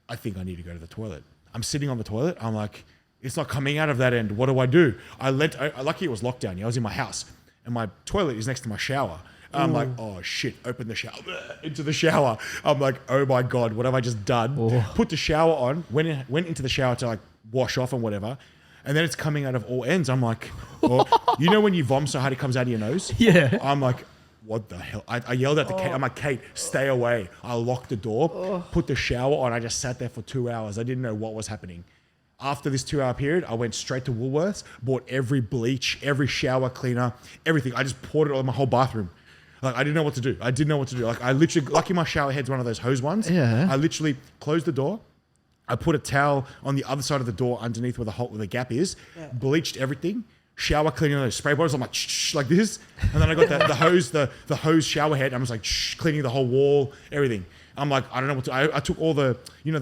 I think I need to go to the toilet. I'm sitting on the toilet. I'm like, it's not coming out of that end. What do I do? Lucky it was lockdown. Yeah, I was in my house and my toilet is next to my shower. I'm like, oh shit, open the shower, into the shower. I'm like, oh my God, what have I just done? Oh. Put the shower on, went into the shower to like wash off and whatever. And then it's coming out of all ends. I'm like, oh, you know when you vom so hard it comes out of your nose? Yeah. I'm like, what the hell? I yelled at the Kate. I'm like, Kate, stay away. I locked the door, put the shower on. I just sat there for 2 hours. I didn't know what was happening. After this 2 hour period, I went straight to Woolworths, bought every bleach, every shower cleaner, everything. I just poured it on my whole bathroom. Like, I didn't know what to do. Like, I literally, lucky my shower head's one of those hose ones. Yeah. I literally closed the door. I put a towel on the other side of the door underneath where the gap is, bleached everything, shower cleaning those spray bottles. I'm like, shh, like this. And then I got the hose, the hose shower head. I was like, shh, cleaning the whole wall, everything. I'm like, I don't know what to, I took all the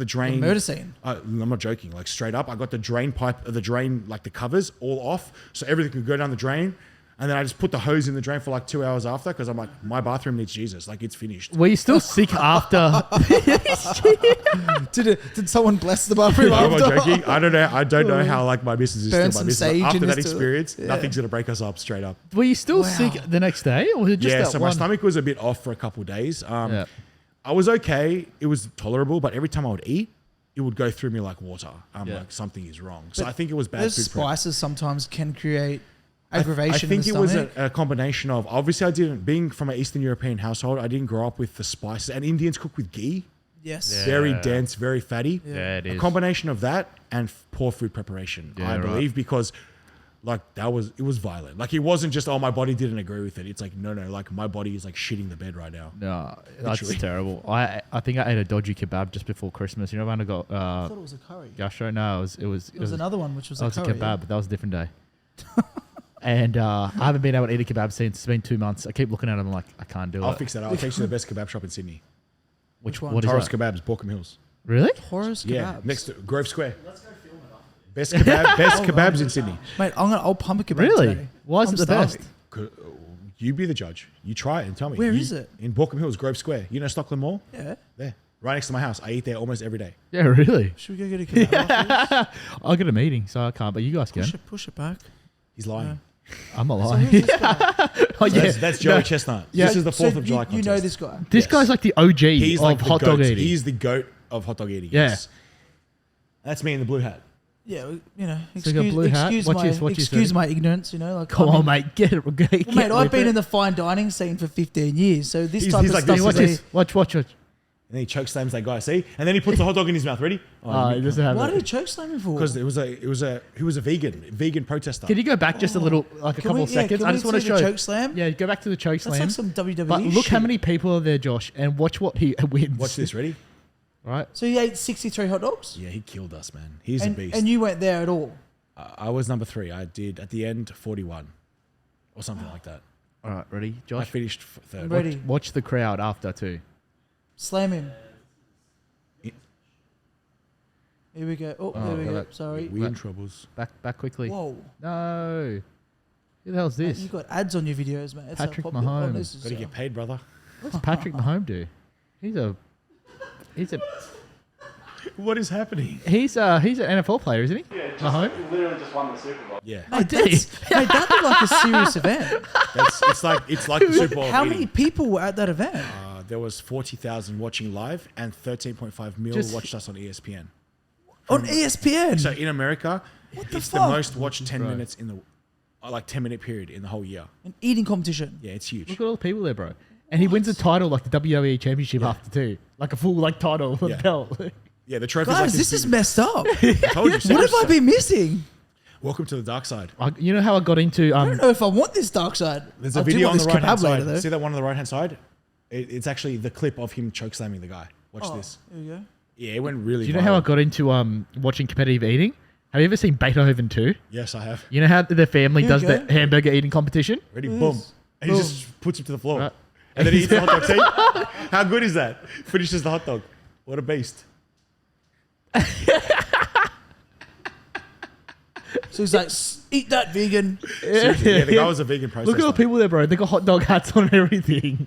drain. The murder scene. I'm not joking, like straight up. I got the drain pipe, like the covers all off. So everything could go down the drain. And then I just put the hose in the drain for like 2 hours after because I'm like, my bathroom needs Jesus. Like, it's finished. Were you still sick after? Did someone bless the bathroom I'm after? not joking. I don't know how like my missus is Burn still some my missus. sage After in that his toilet. experience, Yeah. nothing's gonna break us up straight up. Were you still Wow. sick the next day, or was it just Yeah, that so one? my stomach was a bit off for a couple of days. Yeah. I was okay. It was tolerable, but every time I would eat, it would go through me like water. I'm Yeah. like, something is wrong. So I think it was bad Those food prep. spices sometimes can create aggravation. I think in it the was stomach. a combination of, obviously being from an Eastern European household, I didn't grow up with the spices. And Indians cook with ghee. Yes. Yeah. Very dense, very fatty. Yeah, it A is. combination of that and poor food preparation, Yeah, I right. believe, because like it was violent. Like, it wasn't just, oh, my body didn't agree with it. It's like, no, like my body is like shitting the bed right now. No, that's Literally. terrible. I think I ate a dodgy kebab just before Christmas. You know when I got I thought it was a curry. gastro? No, it was It was another one, which was that a was a curry. kebab, but that was a different day. And I haven't been able to eat a kebab since. It's been 2 months. I keep looking at them like I can't do I'll it. fix that. I'll take you to the best kebab shop in Sydney. Which one? What is Taurus that? Kebabs, Borkham Hills. Really? Horrors kebabs. Yeah, next to Grove Square. Let's go film it. Best kebabs in Sydney. Mate, I'll pump a kebab Really? today. Why is I'm it the starving. best? You be the judge. You try it and tell me. Where is it? In Borkham Hills, Grove Square. You know Stockland Mall? Yeah. There. Right next to my house. I eat there almost every day. Yeah, really. Should we go get a kebab after this? I got a meeting, so I can't. But you guys can. Push it back. He's lying. I'm not So lying. who's this guy? Oh, yeah. That's Joey No, Chestnut. Yeah. This is the 4th of July You contest. know this guy. This Yes. guy's like the OG He's of like the hot dog goat. eating. He's the goat of hot dog eating. Yeah. Yes. That's me in the blue hat. Yeah, you know, So you got blue hat? excuse my ignorance, you know. Like, Come I mean, on, mate. Get it. Get Well, mate, I've with been it. in the fine dining scene for 15 years, so this He's- type he's of like stuff. this. Watch is a- this. Watch. And then he choke slams that guy. See? And then he puts the hot dog in his mouth. Ready? He doesn't have Why it. did he choke slam him for? Because he was a vegan protester. Can you go back just a little, like a Can couple we- of yeah, seconds? can I we just want to see show. the choke slam? Yeah, go back to the choke That's slam. like some WWE But look how shit. many people are there, Josh, and watch what he wins. Watch this. Ready? Right? So he ate 63 hot dogs, Yeah, he killed us, man. He's a and, beast. and you weren't there at all. I was number 3. I did at the end 41 or something like that. All right, ready, I Josh? finished third. I'm ready. Watch the crowd after too. Slam him. Yeah. Here we go. Oh, Oh, there we got go. it. Sorry. We in troubles. Back quickly. Whoa. No. Who the hell's Mate, this? you got ads on your videos, mate. That's how Patrick popular- Mahomes. this is, Got to get paid, brother. What's Patrick Mahomes do? He's a What is happening? he's an NFL player, isn't he? Yeah, Mahomes? he literally just won the Super Bowl. Yeah, Mate, that looked like a serious event. it's like the Super Bowl. How of many eating. people were at that event? There was 40,000 watching live, and 13.5 mil Just- watched us on ESPN. On ESPN. So in America, What the it's the fuck? most watched 10 Bro. minutes in the 10-minute period in the whole year. An eating competition. Yeah, it's huge. Look at all the people there, bro. And he wins a title like the WWE Championship after too, like a full like title Yeah. belt. Yeah, the trophy's Guys, like this is big- messed up. I told you. What have I been missing? Welcome to the dark side. You know how I got into I don't know if I want this dark side. There's I a do video want on the this right hand kebab later, side. though. See that one on the right hand side? It's actually the clip of him choke slamming the guy. Watch Oh, this. Here we go. Yeah, it went really. Do you know how I viral. got into watching competitive eating? Have you ever seen Beethoven 2? Yes, I have. You know how the family Here we does the go. hamburger eating competition? Ready? Yes. Boom. And he Boom. just puts him to the floor. Right. And then he eats the hot dog. See? How good is that? Finishes the hot dog. What a beast. So he's like, eat that, vegan. Seriously, yeah, the guy was a vegan protester. Look at all the people there, bro. They got hot dog hats on and everything.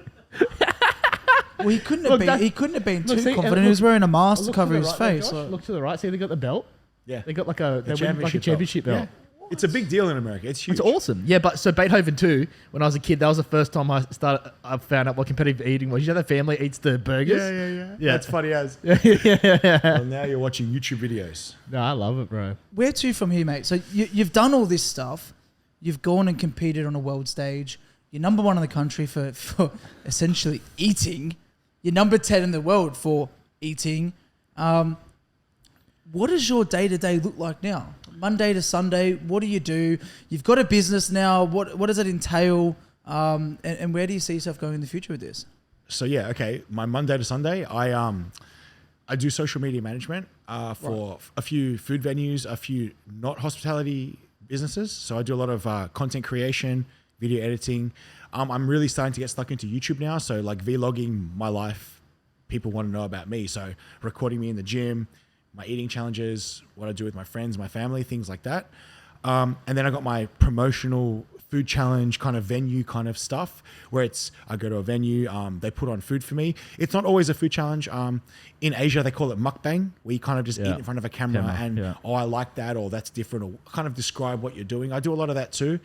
Well, he couldn't Look, have been look, too see, confident. and He was wearing a mask to Look cover the his right there, face. Josh. Like- Look to the right. See, they got the belt. Yeah. They got like a The championship belt. Yeah. It's a big deal in America. It's huge. It's awesome. Yeah, but so Beethoven 2, when I was a kid, that was the first time I found out what competitive eating was. You know, the family eats the burgers. Yeah. Yeah. That's funny as. Yeah. Well, now you're watching YouTube videos. No, I love it, bro. Where to from here, mate? So you've done all this stuff. You've gone and competed on a world stage. You're number 1 in the country for essentially eating. You're number 10 in the world for eating. what does your day-to-day look like now? Monday to Sunday, what do you do? You've got a business now. What does it entail? And where do you see yourself going in the future with this? So yeah, okay. My Monday to Sunday, I do social media management for a few food venues, a few not hospitality businesses. So I do a lot of content creation, video editing. I'm really starting to get stuck into YouTube now. So like vlogging my life, people want to know about me. So recording me in the gym, my eating challenges, what I do with my friends, my family, things like that. And then I got my promotional food challenge kind of venue kind of stuff where I go to a venue, they put on food for me. It's not always a food challenge. In Asia, they call it mukbang, where you kind of just eat in front of a camera oh, I like that, or that's different, or kind of describe what you're doing. I do a lot of that too.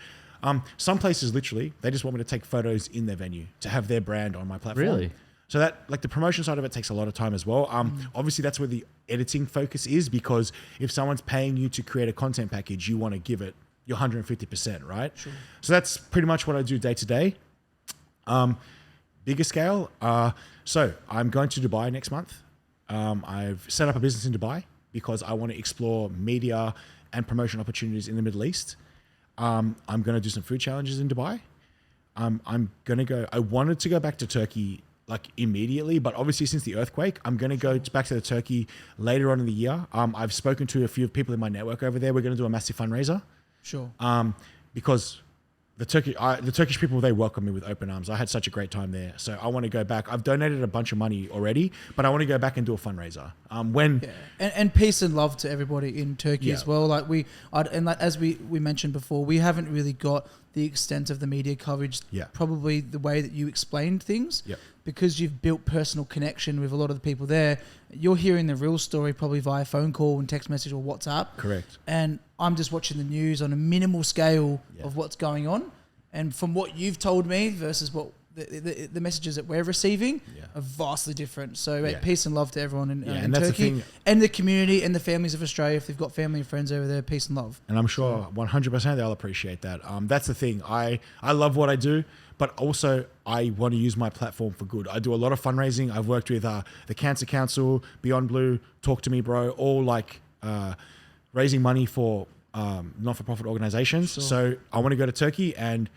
Some places literally, they just want me to take photos in their venue to have their brand on my platform. Really? So that, like, the promotion side of it takes a lot of time as well. Obviously that's where the editing focus is, because if someone's paying you to create a content package, you want to give it your 150%, right? Sure. So that's pretty much what I do day to day. Bigger scale. So I'm going to Dubai next month. I've set up a business in Dubai because I want to explore media and promotion opportunities in the Middle East. I'm going to do some food challenges in Dubai. I'm going to go, I wanted to go back to Turkey like immediately, but obviously since the earthquake, I'm going to go back to the Turkey later on in the year. I've spoken to a few people in my network over there. We're going to do a massive fundraiser. Sure. Because the Turkish people, they welcome me with open arms. I had such a great time there. So I want to go back. I've donated a bunch of money already, but I want to go back and do a fundraiser. And peace and love to everybody in Turkey as well. Like as we mentioned before, we haven't really got the extent of the media coverage, probably the way that you explained things, because you've built personal connection with a lot of the people there. You're hearing the real story probably via phone call and text message or WhatsApp. Correct. And I'm just watching the news on a minimal scale of what's going on. And from what you've told me versus what the messages that we're receiving are vastly different. So peace and love to everyone in Turkey and the community and the families of Australia. If they've got family and friends over there, peace and love. And I'm sure 100% they'll appreciate that. That's the thing. I love what I do, but also I want to use my platform for good. I do a lot of fundraising. I've worked with the Cancer Council, Beyond Blue, Talk to Me Bro, all like raising money for not-for-profit organizations. Sure. So I want to go to Turkey and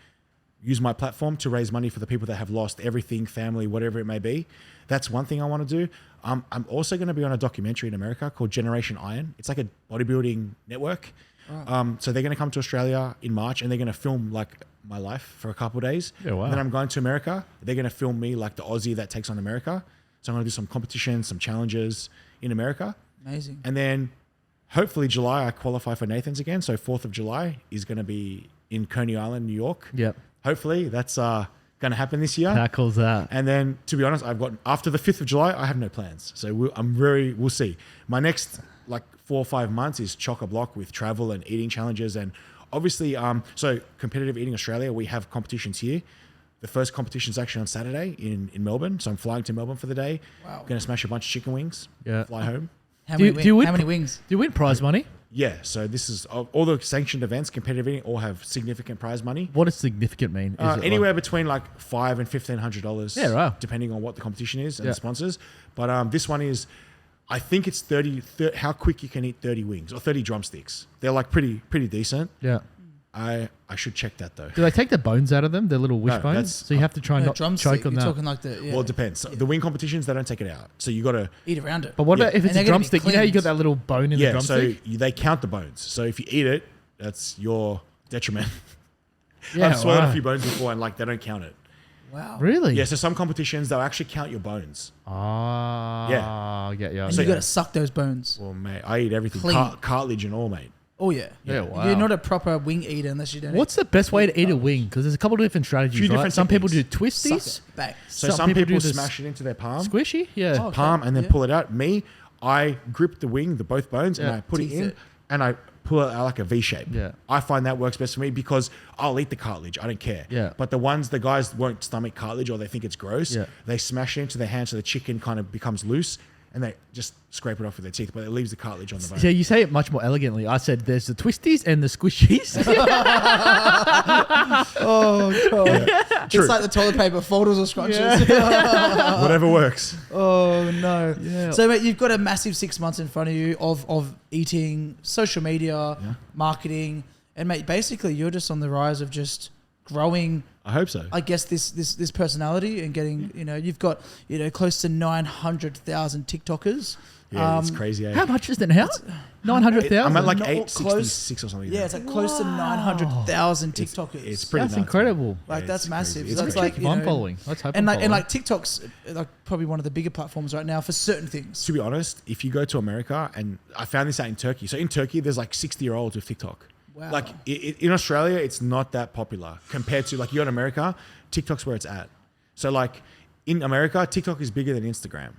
use my platform to raise money for the people that have lost everything, family, whatever it may be. That's one thing I want to do. I'm also going to be on a documentary in America called Generation Iron. It's like a bodybuilding network. Right. So they're going to come to Australia in March and they're going to film like my life for a couple of days. Yeah, wow. And then I'm going to America. They're going to film me like the Aussie that takes on America. So I'm going to do some competitions, some challenges in America. Amazing. And then hopefully July I qualify for Nathan's again. So 4th of July is going to be in Coney Island, New York. Yep. Hopefully that's going to happen this year. How cool's that? And then, to be honest, after the 5th of July, I have no plans. So we'll see. My next like 4 or 5 months is chock-a-block with travel and eating challenges. And obviously, so Competitive Eating Australia, we have competitions here. The first competition is actually on Saturday in Melbourne. So I'm flying to Melbourne for the day. Wow. Going to smash a bunch of chicken wings. Yeah. Fly home. How many wings? Do you win prize money? Yeah, so this is all the sanctioned events, competitive eating, all have significant prize money. What does significant mean? Anywhere between like $500 and $1,500. Yeah, right. Depending on what the competition is and the sponsors. But this one is, I think it's 30, how quick you can eat 30 wings or 30 drumsticks. They're like pretty decent. Yeah. I should check that though. Do they take the bones out of them? Their little wishbones? So you have to try and not choke on that. Talking like Well, it depends. The wing competitions, they don't take it out. So you got to eat around it. But what about if it's a drumstick? You know, you got that little bone in the drumstick? So they count the bones. So if you eat it, that's your detriment. I've swallowed a few bones before and like they don't count it. Wow. Really? Yeah, so some competitions, they'll actually count your bones. Yeah. And so you got to suck those bones. Well, mate, I eat everything. Cartilage and all, mate. Oh, yeah. Wow. You're not a proper wing eater unless you don't. What's the best way to eat a wing? Because there's a couple of different strategies, right? Some people do twisties. So some people smash it into their palm. Squishy? Yeah. Palm and then pull it out. Me, I grip the wing, both bones, and I put it in and I pull it out like a V shape. Yeah. I find that works best for me because I'll eat the cartilage. I don't care. Yeah. But the guys won't stomach cartilage or they think it's gross. Yeah. They smash it into their hand so the chicken kind of becomes loose. and they just scrape it off with their teeth, but it leaves the cartilage on the bone. So you say it much more elegantly. I said there's the twisties and the squishies. Oh god. True. It's like the toilet paper folders or scrunches. Whatever works. Oh no. Yeah. So mate, you've got a massive 6 months in front of you of eating, social media, marketing, and mate, basically you're just on the rise of just growing. I hope so. I guess this personality and getting, you've got, close to 900,000 TikTokers. Yeah, it's crazy. Eh? How much is it now? 900,000? I'm at like Not 866 or something. Yeah, it's like close to 900,000 TikTokers. It's pretty That's nuts, incredible. man. Like Yeah, that's it's massive. crazy. So It's that's crazy. like I'm following. Let's hope and I'm like following. TikTok's like probably one of the bigger platforms right now for certain things. To be honest, if you go to America, and I found this out in Turkey. So in Turkey, there's like 60-year-olds with TikTok. Wow. Like in Australia, it's not that popular compared to like you go in America, TikTok's where it's at. So like in America, TikTok is bigger than Instagram.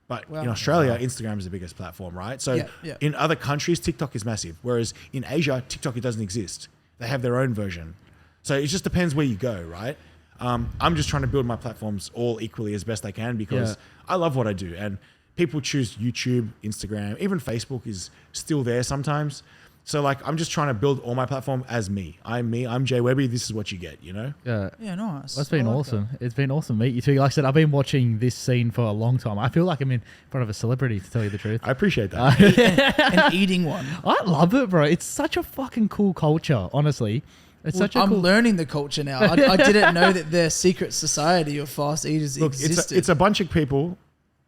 But Wow. in Australia, Instagram is the biggest platform, right? So Yeah. in other countries, TikTok is massive. Whereas in Asia, TikTok, it doesn't exist. They have their own version. So it just depends where you go, right? I'm just trying to build my platforms all equally as best I can because I love what I do. And people choose YouTube, Instagram, even Facebook is still there sometimes. So like, I'm just trying to build all my platform as me. I'm JWebby. This is what you get, Yeah. Yeah, nice. That's been I like awesome. It's been awesome to meet you too. Like I said, I've been watching this scene for a long time. I feel like I'm in front of a celebrity, to tell you the truth. I appreciate that. that. An eating one. I love it, bro. It's such a fucking cool culture, honestly. It's such a I'm cool... learning the culture now. I didn't know that their secret society of fast eaters Look, existed. it's a bunch of people,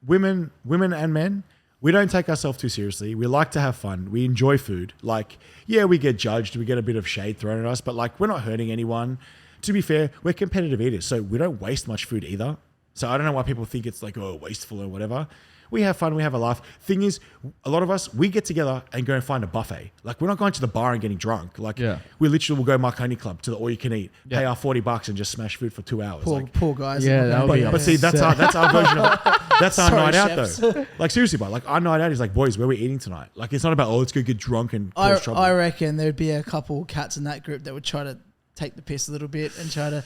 women and men. We don't take ourselves too seriously. We like to have fun. We enjoy food. Like, yeah, we get judged. We get a bit of shade thrown at us, but like, we're not hurting anyone. To be fair, we're competitive eaters, so we don't waste much food either. So I don't know why people think it's like, oh, wasteful or whatever. We have fun. We have a laugh. Thing is, a lot of us, we get together and go and find a buffet. Like, we're not going to the bar and getting drunk. Like, we literally will go Marconi Club to the all you can eat, pay our $40 and just smash food for 2 hours. poor guys. Yeah, that would be But see, that's our version of that's our Sorry, night out chefs. though. Like seriously, but like our night out is like, boys, where we eating tonight? Like it's not about let's go get drunk and cause trouble. I reckon there'd be a couple cats in that group that would try to take the piss a little bit and try to.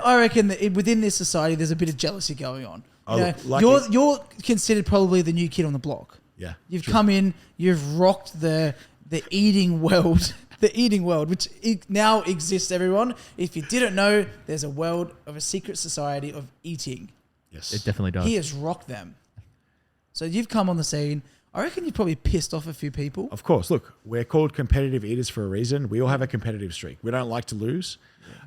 I reckon that within this society, there's a bit of jealousy going on. Oh, You know, look, you're considered probably the new kid on the block. Yeah, You've true. come in, you've rocked the eating world, the eating world, which now exists. Everyone, if you didn't know, there's a world of a secret society of eating. Yes, It definitely does. He has rocked them. So you've come on the scene. I reckon you've probably pissed off a few people. Of course. Look, we're called competitive eaters for a reason. We all have a competitive streak. We don't like to lose.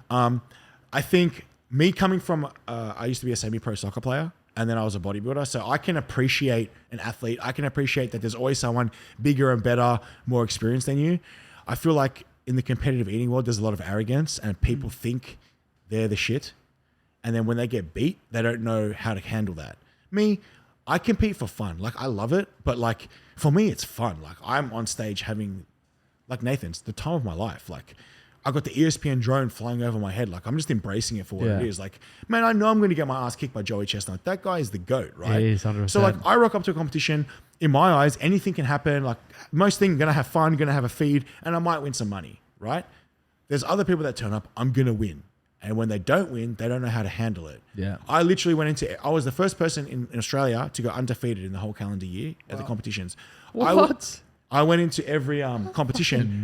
I think me coming from, I used to be a semi-pro soccer player and then I was a bodybuilder. So I can appreciate an athlete. I can appreciate that there's always someone bigger and better, more experienced than you. I feel like in the competitive eating world, there's a lot of arrogance and people think they're the shit. And then when they get beat, they don't know how to handle that. Me, I compete for fun. Like I love it, but like for me, it's fun. Like I'm on stage having, like Nathan's, the time of my life. Like I got the ESPN drone flying over my head. Like I'm just embracing it for what it is. Like, man, I know I'm going to get my ass kicked by Joey Chestnut. That guy is the GOAT, right? He is, 100%. So like I rock up to a competition. In my eyes, anything can happen. Like most things, going to have fun, going to have a feed, and I might win some money, right? There's other people that turn up, I'm going to win. And when they don't win, they don't know how to handle it. Yeah. I literally I was the first person in Australia to go undefeated in the whole calendar year at the competitions. What? I went into every competition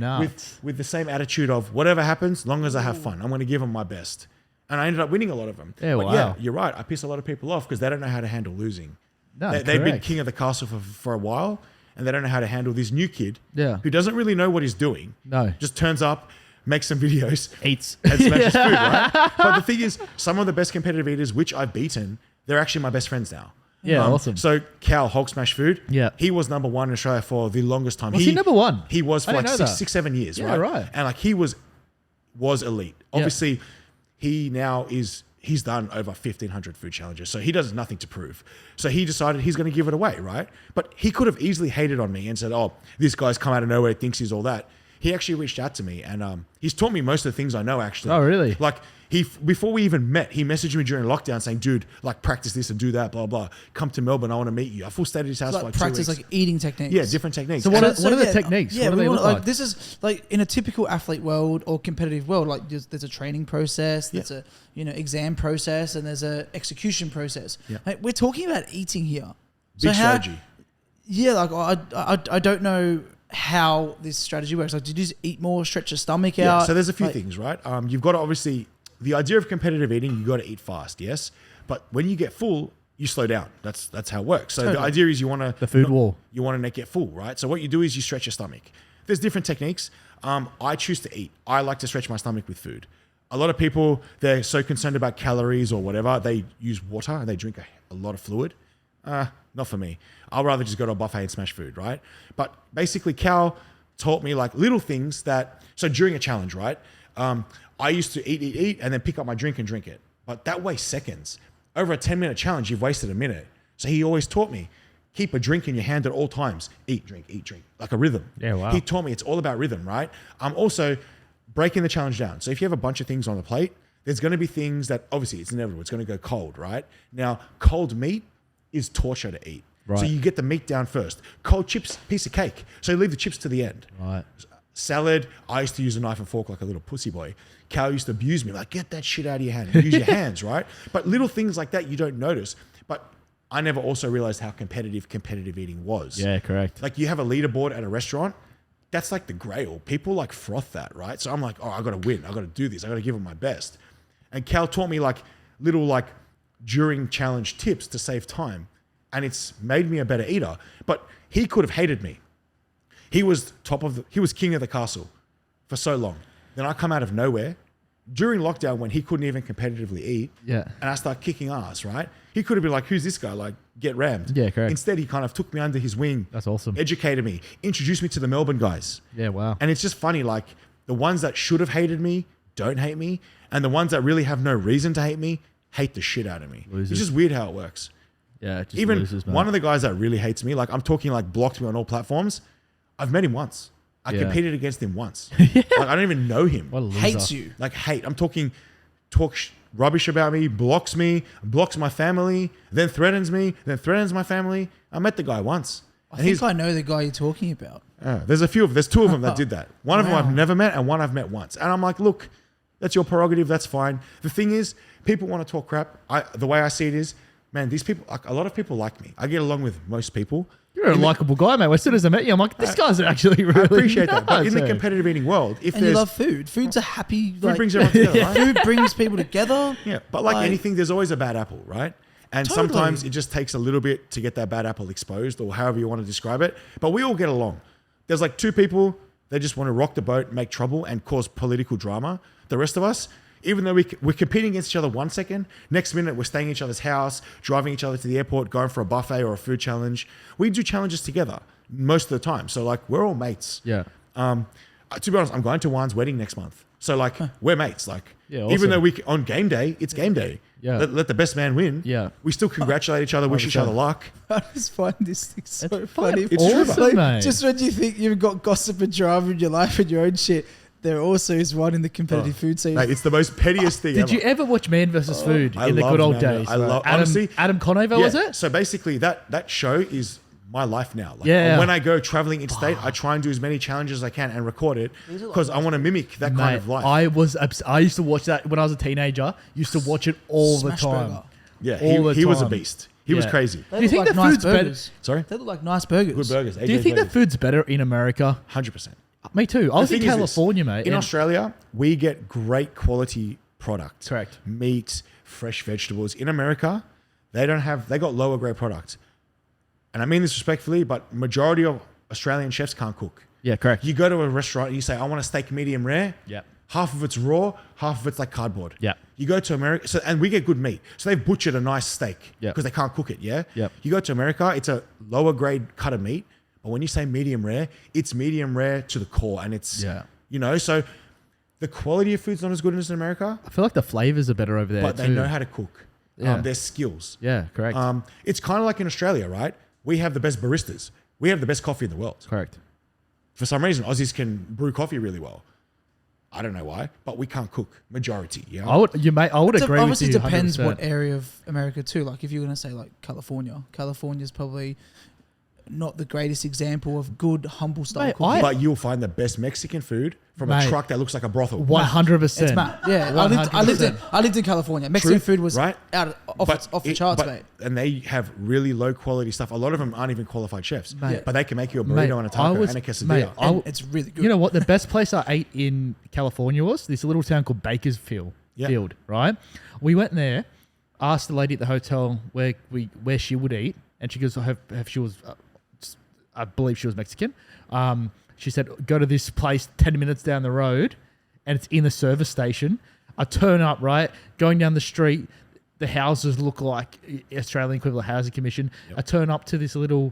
with the same attitude of whatever happens, long as I have fun, I'm going to give them my best. And I ended up winning a lot of them. Yeah, But wow. yeah, you're right. I piss a lot of people off because they don't know how to handle losing. No, They've been correct. king of the castle for a while, and they don't know how to handle this new kid Yeah. who doesn't really know what he's doing. No. Just turns up, makes some videos, Eats. and smashes food, right? But the thing is, some of the best competitive eaters, which I've beaten, they're actually my best friends now. Yeah, awesome. So Cal, Hulk Smash Food, Yeah. he was number one in Australia for the longest time. Was he number one? He was for I like didn't know that. 7 years, Yeah, right? right. And like he was elite. Obviously, he now he's done over 1,500 food challenges, so he does nothing to prove. So he decided he's going to give it away, right? But he could have easily hated on me and said, "Oh, this guy's come out of nowhere, thinks he's all that." He actually reached out to me and he's taught me most of the things I know actually. Oh, really? Like before we even met, he messaged me during lockdown saying, "Dude, like practice this and do that, blah, blah. Come to Melbourne, I want to meet you." I full stayed at his house for Like like 2 practice weeks. like eating techniques. Yeah, different techniques. So what And- are the techniques? Yeah, What do we they want, look like like? this is like in a typical athlete world or competitive world. Like there's a training process, there's a exam process, and there's a execution process. Yeah. Like, we're talking about eating here. Big strategy. Yeah, like I don't know how this strategy works. Like, did you just eat more, stretch your stomach out? So there's a few Like, things, right? You've got to obviously, the idea of competitive eating, you got to eat fast, yes? But when you get full, you slow down. That's how it works. So the idea is you want to... The food wall. You want to not get full, right? So what you do is you stretch your stomach. There's different techniques. I choose to eat. I like to stretch my stomach with food. A lot of people, they're so concerned about calories or whatever, they use water and they drink a lot of fluid. Not for me. I'll rather just go to a buffet and smash food, right? But basically, Cal taught me like little things that... So during a challenge, right? I used to eat, and then pick up my drink and drink it. But that wastes seconds. Over a 10-minute challenge, you've wasted a minute. So he always taught me, keep a drink in your hand at all times. Eat, drink, like a rhythm. Yeah, wow. He taught me it's all about rhythm, right? Also, breaking the challenge down. So if you have a bunch of things on the plate, there's going to be things that, obviously, it's inevitable. It's going to go cold, right? Now, cold meat is torture to eat. Right. So you get the meat down first. Cold chips, piece of cake. So you leave the chips to the end. Right. Salad, I used to use a knife and fork like a little pussy boy. Cal used to abuse me, like, get that shit out of your hand. Use your hands, right? But little things like that you don't notice. But I never also realized how competitive eating was. Yeah, correct. Like, you have a leaderboard at a restaurant, that's like the grail. People like froth that, right? So I'm like, oh, I got to win. I got to do this. I got to give it my best. And Cal taught me like little like during challenge tips to save time. And it's made me a better eater. But he could have hated me. He was he was king of the castle for so long. Then I come out of nowhere during lockdown when he couldn't even competitively eat. Yeah. And I start kicking ass, right? He could have been like, who's this guy? Like, get rammed. Yeah, correct. Instead, he kind of took me under his wing. That's awesome. Educated me, introduced me to the Melbourne guys. Yeah, wow. And it's just funny, like the ones that should have hated me don't hate me. And the ones that really have no reason to hate me hate the shit out of me. Losers. It's just weird how it works. Yeah, just Even losers, man. one of the guys that really hates me, like I'm talking like blocked me on all platforms. I've met him once. I competed against him once. Like I don't even know him. What a loser. hates you. Like hate. I'm talking rubbish about me, blocks my family, then threatens me, then threatens my family. I met the guy once. I think I know the guy you're talking about. There's two of them that did that. One of them I've never met and one I've met once. And I'm like, look, that's your prerogative. That's fine. The thing is, people want to talk crap. The way I see it is, man, these people, like, a lot of people like me. I get along with most people. You're a likable guy, mate. As soon as I met you, I'm like, this guy's actually really I appreciate that. But in the nice, competitive eating world, if And you there's love food. Food's a happy... food brings everyone together, right? Food brings people together. Yeah, but like anything, there's always a bad apple, right? And Totally. sometimes it just takes a little bit to get that bad apple exposed, or however you want to describe it. But we all get along. There's like two people, they just want to rock the boat, make trouble, and cause political drama. The rest of us, even though we're competing against each other 1 second, next minute we're staying at each other's house, driving each other to the airport, going for a buffet or a food challenge. We do challenges together most of the time. So like we're all mates. Yeah. To be honest, I'm going to Juan's wedding next month. So like we're mates. Like Yeah, even awesome. though on game day, it's game day. Yeah. Let the best man win. Yeah. We still congratulate each other, wish each other luck. I just find this thing so It's funny. fucking It's true, awesome, mate. Just when you think you've got gossip and drama in your life and your own shit, there also is one in the competitive food scene. Mate, it's the most pettiest thing Did ever. you ever watch Man vs. Food I in the good loved old Man days? I love Adam, honestly. Adam Conover, was it? So basically, that show is my life now. Like, Yeah. When I go traveling interstate, I try and do as many challenges as I can and record it because I want to mimic that kind of life. I used to watch that when I was a teenager. Used to watch it all the Smash time. burger. Yeah, all the he was a time. beast. He was Yeah. crazy. They Do you look think like the nice food's better? burgers. Sorry, They look like nice burgers. good burgers. Do you think the food's better in America? 100%? Me too. I was in thing is this, California, mate. In and- Australia, we get great quality product. Correct. Meat, fresh vegetables. In America, they got lower grade product. And I mean this respectfully, but majority of Australian chefs can't cook. Yeah, correct. You go to a restaurant and you say, I want a steak medium rare. Yep. Half of it's raw, half of it's like cardboard. Yep. You go to America, and we get good meat. So they've butchered a nice steak Yep. because they can't cook it, yeah? Yep. You go to America, it's a lower grade cut of meat. But when you say medium rare, it's medium rare to the core. And it's, so the quality of food's not as good as in America, I feel like the flavors are better over there but they too. know how to cook. Yeah. Their skills. Yeah, correct. It's kind of like in Australia, right? We have the best baristas. We have the best coffee in the world. correct. For some reason, Aussies can brew coffee really well. I don't know why, but we can't cook. Majority, yeah. I would agree with you. Obviously, it depends 100%. what area of America too. Like if you're going to say like California's probably not the greatest example of good, humble style Mate, cooking. But you'll find the best Mexican food from a Mate. truck that looks like a brothel. 100%. It's mad. Yeah, I lived in California. Mexican food was right? off the charts, mate. And they have really low quality stuff. A lot of them aren't even qualified chefs, Mate. but they can make you a burrito Mate, and a taco and a quesadilla. mate, And it's really good. You know what? The best place I ate in California was this little town called Bakersfield. Yeah. Field, right? We went there, asked the lady at the hotel where she would eat, and she goes, she was, I believe she was Mexican. She said, go to this place 10 minutes down the road, and it's in the service station. I turn up, right? Going down the street, the houses look like Australian equivalent housing commission. Yep. I turn up to this little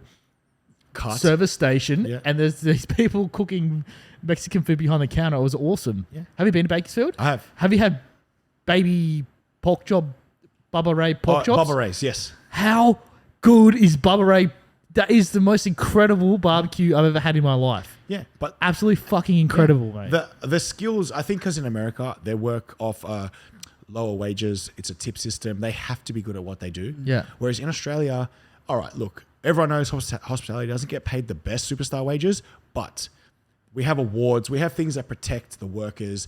service station, and there's these people cooking Mexican food behind the counter. It was awesome. Yeah. Have you been to Bakersfield? I have. Have you had baby pork job, Bubba Ray pork chops? Bubba Ray's, yes. How good is Bubba Ray? That is the most incredible barbecue I've ever had in my life. Yeah, but Absolutely fucking incredible, mate. the skills, I think, because in America they work off lower wages. It's a tip system. They have to be good at what they do. Yeah. Whereas in Australia, all right, look, everyone knows hospitality doesn't get paid the best superstar wages, but we have awards. We have things that protect the workers.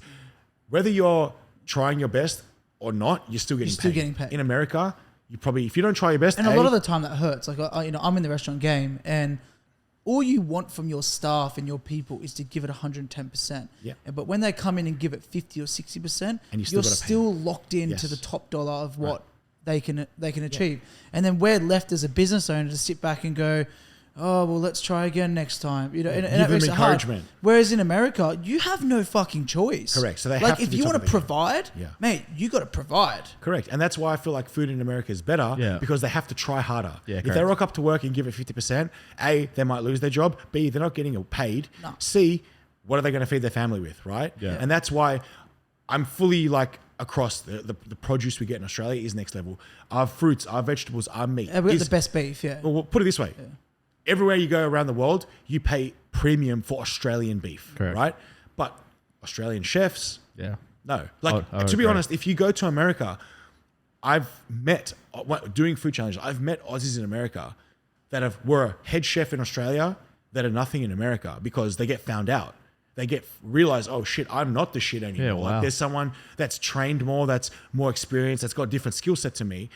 Whether you're trying your best or not, you're still getting paid. In America, you probably, if you don't try your best, and a lot of the time that hurts. Like I'm in the restaurant game, and all you want from your staff and your people is to give it 110%. Yeah. But when they come in and give it 50 or 60%, and you're still locked into the top dollar of what they can achieve. And then we're left as a business owner to sit back and go, oh, well, let's try again next time. You know, and give that them makes it hard. encouragement. Whereas in America, you have no fucking choice. Correct. So they like have to if do you want something. to provide, mate, you got to provide. Correct. And that's why I feel like food in America is better because they have to try harder. Yeah, if they rock up to work and give it 50%, A, they might lose their job. B, they're not getting paid. No. C, what are they going to feed their family with, right? Yeah. And that's why I'm fully like across the produce we get in Australia is next level. Our fruits, our vegetables, our meat. And we got the best beef, Well, we'll put it this way. Yeah. Everywhere you go around the world, you pay premium for Australian beef, right? But Australian chefs, no. Like, to be honest, if you go to America, I've met, doing food challenges, I've met Aussies in America that were a head chef in Australia that are nothing in America because they get found out. They realize, oh shit, I'm not the shit anymore. Yeah, wow. Like there's someone that's trained more, that's more experienced, that's got a different skill set to me.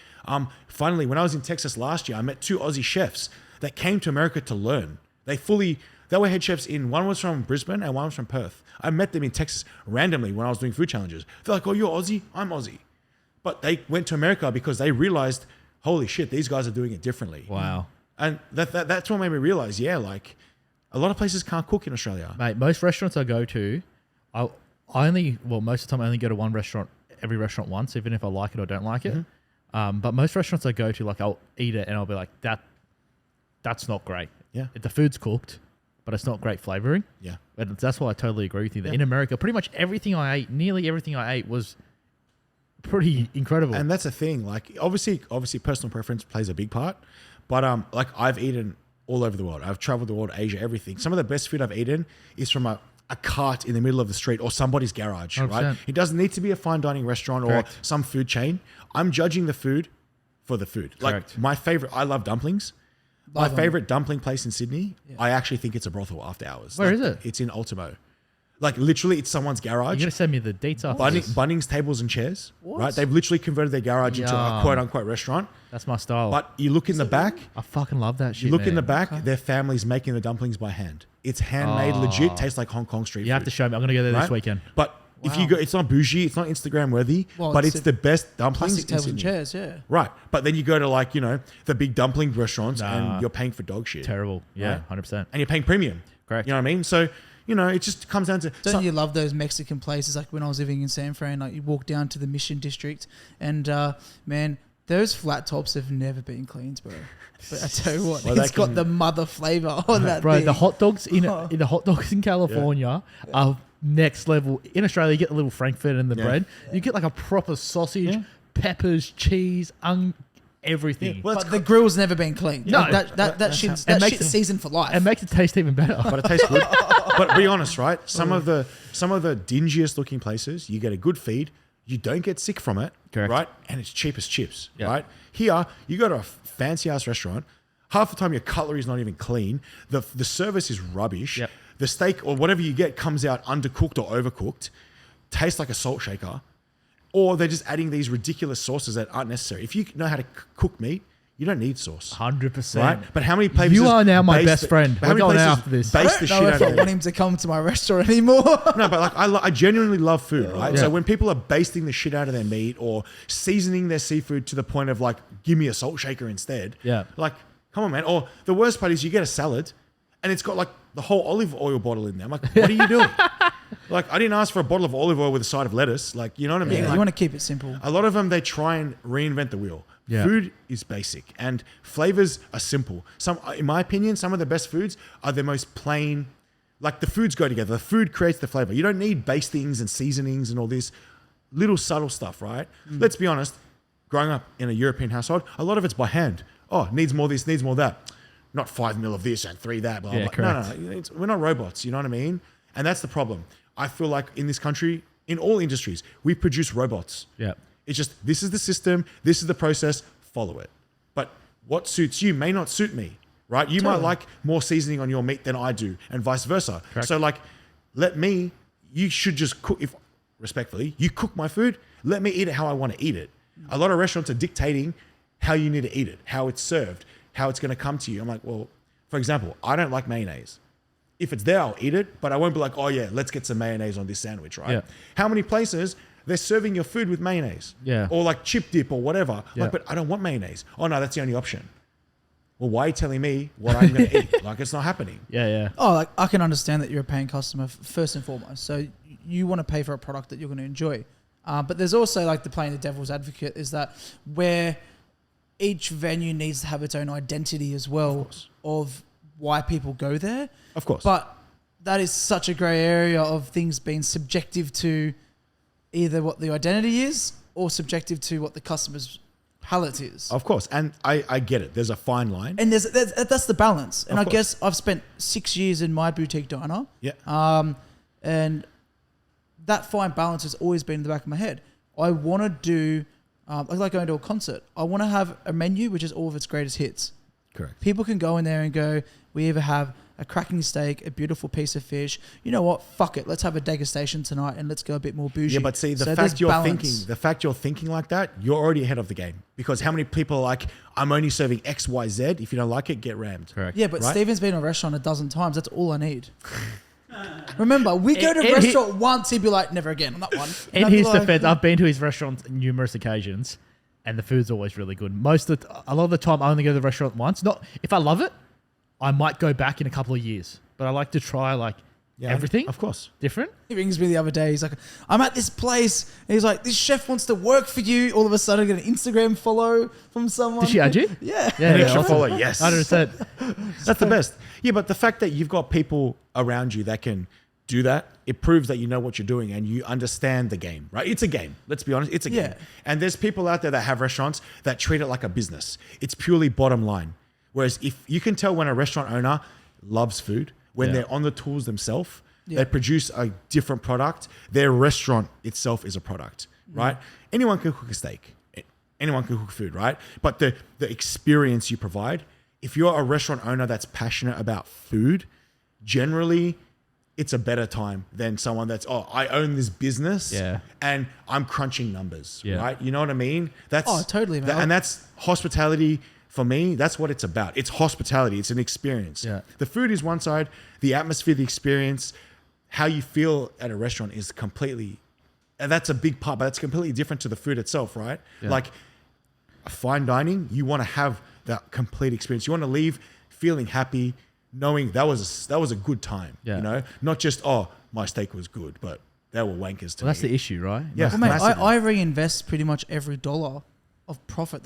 Finally, when I was in Texas last year, I met 2 Aussie chefs that came to America to learn. They were head chefs one was from Brisbane and one was from Perth. I met them in Texas randomly when I was doing food challenges. They're like, oh, you're Aussie? I'm Aussie. But they went to America because they realized, holy shit, these guys are doing it differently. Wow. And that's what made me realize, like a lot of places can't cook in Australia. Mate, most restaurants I go to, most of the time I only go to every restaurant once, even if I like it or don't like it. Mm-hmm. But most restaurants I go to, like I'll eat it and I'll be like, that's not great. Yeah. The food's cooked, but it's not great flavoring. Yeah. But that's why I totally agree with you. That in America, pretty much nearly everything I ate was pretty incredible. And that's a thing. Like obviously personal preference plays a big part. But like I've eaten all over the world. I've traveled the world, Asia, everything. Some of the best food I've eaten is from a cart in the middle of the street or somebody's garage, 100%. Right? It doesn't need to be a fine dining restaurant or some food chain. I'm judging the food for the food. Correct. Like I love dumplings. My favorite dumpling place in Sydney, I actually think it's a brothel after hours. Where is it? It's in Ultimo. Like literally, it's someone's garage. You're going to send me the details. Bunnings tables and chairs. What? Right? They've literally converted their garage into a quote unquote restaurant. That's my style. But you look in the back. I fucking love that shit. You look in the back, their family's making the dumplings by hand. It's handmade, legit, tastes like Hong Kong street food. You have to show me. I'm going to go there this weekend. But if you go, it's not bougie, it's not Instagram worthy, but it's the best dumplings. Plastic tables and chairs, Right. But then you go to the big dumpling restaurants and you're paying for dog shit. Terrible. Yeah, 100%. And you're paying premium. Correct. You know what I mean? So, it just comes down to... Don't you love those Mexican places? Like when I was living in San Fran, like you walk down to the Mission District and, man, those flat tops have never been cleaned, bro. But I tell you what, it's got the mother flavor on that thing. The hot dogs in the hot dogs in California are next level. In Australia, you get the little Frankfurt and the bread. You get like a proper sausage, peppers, cheese, everything. Well, but the grill's never been cleaned. No, that shit's seasoned for life. It makes it taste even better. But it tastes good. But be honest, right? Some of the dingiest looking places, you get a good feed, you don't get sick from it, right? And it's cheap as chips, right? Here, you go to a fancy ass restaurant, Half the time your cutlery is not even clean. The service is rubbish. Yep. The steak or whatever you get comes out undercooked or overcooked, tastes like a salt shaker, or they're just adding these ridiculous sauces that aren't necessary. If you know how to cook meat, you don't need sauce. 100%. Right? But how many places... You are now my best friend. How We're many going places after this. base I the don't shit know out if of I it? want him to come to my restaurant anymore. No, but like I genuinely love food, right? Yeah. So when people are basting the shit out of their meat or seasoning their seafood to the point of like, give me a salt shaker instead. Yeah. Like, come on, man. Or the worst part is you get a salad and it's got like the whole olive oil bottle in there. I'm like, what are you doing? Like, I didn't ask for a bottle of olive oil with a side of lettuce. Like, you know what I mean? Yeah, Like, you want to keep it simple. a lot of them, they try and reinvent the wheel. Yeah. Food is basic and flavors are simple. In my opinion, some of the best foods are the most plain, like the foods go together. The food creates the flavor. You don't need bastings and seasonings and all this little subtle stuff, right? Let's be honest, growing up in a European household, a lot of it's by hand. Oh, needs more this, needs more that. Not 5 mil of this and 3 that, blah, Yeah, blah. correct. No, we're not robots, you know what I mean? And that's the problem. I feel like in this country, in all industries, we produce robots. Yeah. It's just, this is the system, this is the process, follow it. But what suits you may not suit me, right? You might like more seasoning on your meat than I do, and vice versa. Correct. So like, you should just cook, if respectfully, you cook my food, let me eat it how I want to eat it. A lot of restaurants are dictating how you need to eat it, how it's served, how it's going to come to you. I'm like, well, for example, I don't like mayonnaise. If it's there, I'll eat it, but I won't be like, oh yeah, let's get some mayonnaise on this sandwich, right? Yeah. How many places they're serving your food with mayonnaise? Yeah. Or like chip dip or whatever. Yeah. Like, but I don't want mayonnaise. Oh no, that's the only option. Well, why are you telling me what I'm going to eat? Like, it's not happening. Yeah, yeah. Oh, like I can understand that you're a paying customer first and foremost. So you want to pay for a product that you're going to enjoy. But there's also like the playing the devil's advocate is that where each venue needs to have its own identity as well of why people go there. Of course. But that is such a grey area of things being subjective to either what the identity is or subjective to what the customer's palate is. Of course. And I get it. There's a fine line. And that's the balance. And Of I course. guess I've spent 6 years in my boutique diner. Yeah. And that fine balance has always been in the back of my head. I want to do, like going to a concert. I want to have a menu which is all of its greatest hits. Correct. People can go in there and go, we either have a cracking steak, a beautiful piece of fish. You know what? Fuck it. Let's have a degustation tonight and let's go a bit more bougie. Yeah, but see, the So fact there's you're balance. thinking like that, you're already ahead of the game. Because how many people are like, I'm only serving X, Y, Z. If you don't like it, get rammed. Correct. Yeah, but Right? Stephen's been in a restaurant a dozen times. That's all I need. Remember, we go to a And he- restaurant once, he'd be like, never again on that one. And In I'd be his like, defense, I've been to his restaurants on numerous occasions, and the food's always really good. A lot of the time, I only go to the restaurant once. Not if I love it, I might go back in a couple of years. But I like to try everything Of course. different. He rings me the other day. He's like, I'm at this place. And he's like, this chef wants to work for you. All of a sudden, I get an Instagram follow from someone. Did she add you? Yeah. Yeah, An yeah, extra awesome. follow, yes. 100%. That's the best. Yeah, but the fact that you've got people around you that can do that, it proves that you know what you're doing and you understand the game, right? It's a game. Let's be honest. It's a game. Yeah. And there's people out there that have restaurants that treat it like a business. It's purely bottom line. Whereas if you can tell when a restaurant owner loves food, when Yeah. they're on the tools themselves, Yeah. they produce a different product. Their restaurant itself is a product, right? Anyone can cook a steak. Anyone can cook food, right? But the experience you provide, if you're a restaurant owner that's passionate about food, generally it's a better time than someone that's, oh, I own this business Yeah. and I'm crunching numbers, Yeah. right? You know what I mean? That's Oh, totally, man. And that's hospitality. For me, that's what it's about. It's hospitality. It's an experience. Yeah. The food is one side. The atmosphere, the experience, how you feel at a restaurant is completely, and that's a big part, but it's completely different to the food itself, right? Yeah. Like a fine dining, you want to have that complete experience. You want to leave feeling happy, knowing that was a good time. Yeah. You know, not just, oh, my steak was good, but they were wankers to Well, that's me. the issue, right? Yeah. Well, mate, Massively. I reinvest pretty much every dollar of profit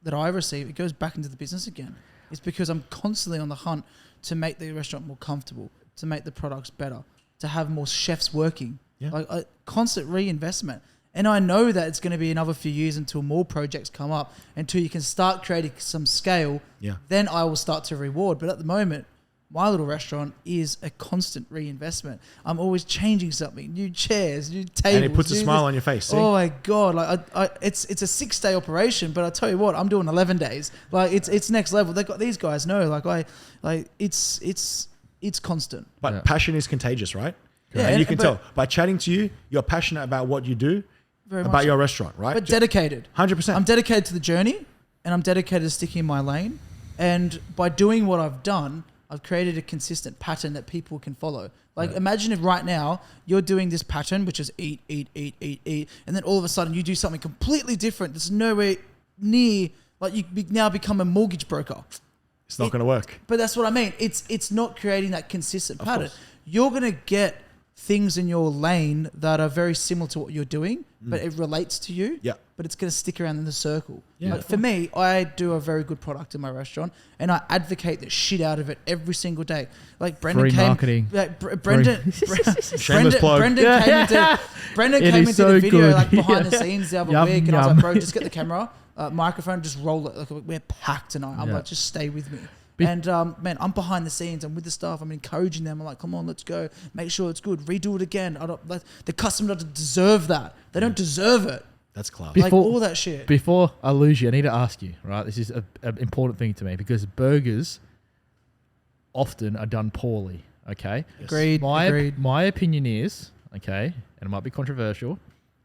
that I receive. It goes back into the business again. It's because I'm constantly on the hunt to make the restaurant more comfortable, to make the products better, to have more chefs working. Yeah. Like a constant reinvestment. And I know that it's going to be another few years until more projects come up, until you can start creating some scale. Yeah. Then I will start to reward. But at the moment, my little restaurant is a constant reinvestment. I'm always changing something, new chairs, new tables. And it puts a smile on your face. See? Oh my God. It's a 6-day operation, but I tell you what, I'm doing 11 days. It's next level. These guys know, it's constant. But passion is contagious, right? Yeah, and you can tell by chatting to you, you're passionate about what you do, about your restaurant, right? But dedicated. 100%. I'm dedicated to the journey, and I'm dedicated to sticking in my lane. And by doing what I've done, I've created a consistent pattern that people can follow. Imagine if right now you're doing this pattern, which is eat, eat, eat, eat, eat, and then all of a sudden you do something completely different that's nowhere near, now become a mortgage broker. It's not going to work. But that's what I mean. It's not creating that consistent pattern. Course. You're going to get things in your lane that are very similar to what you're doing, but it relates to you. Yeah. But it's going to stick around in the circle. Yeah. For me, I do a very good product in my restaurant, and I advocate the shit out of it every single day. Brendan Free came. marketing. Brendan. Shameless plug. Brendan came into so the video good. behind the scenes the other Yum, week, and I was yum. like, bro, just get the camera, microphone, just roll it. We're packed tonight. I'm like, just stay with me. And man, I'm behind the scenes. I'm with the staff. I'm encouraging them. I'm like, come on, let's go. Make sure it's good. Redo it again. The customer doesn't deserve that. They don't deserve it. That's class. All that shit. Before I lose you, I need to ask you, right? This is an important thing to me because burgers often are done poorly, okay? Yes. Agreed. My opinion is, okay, and it might be controversial,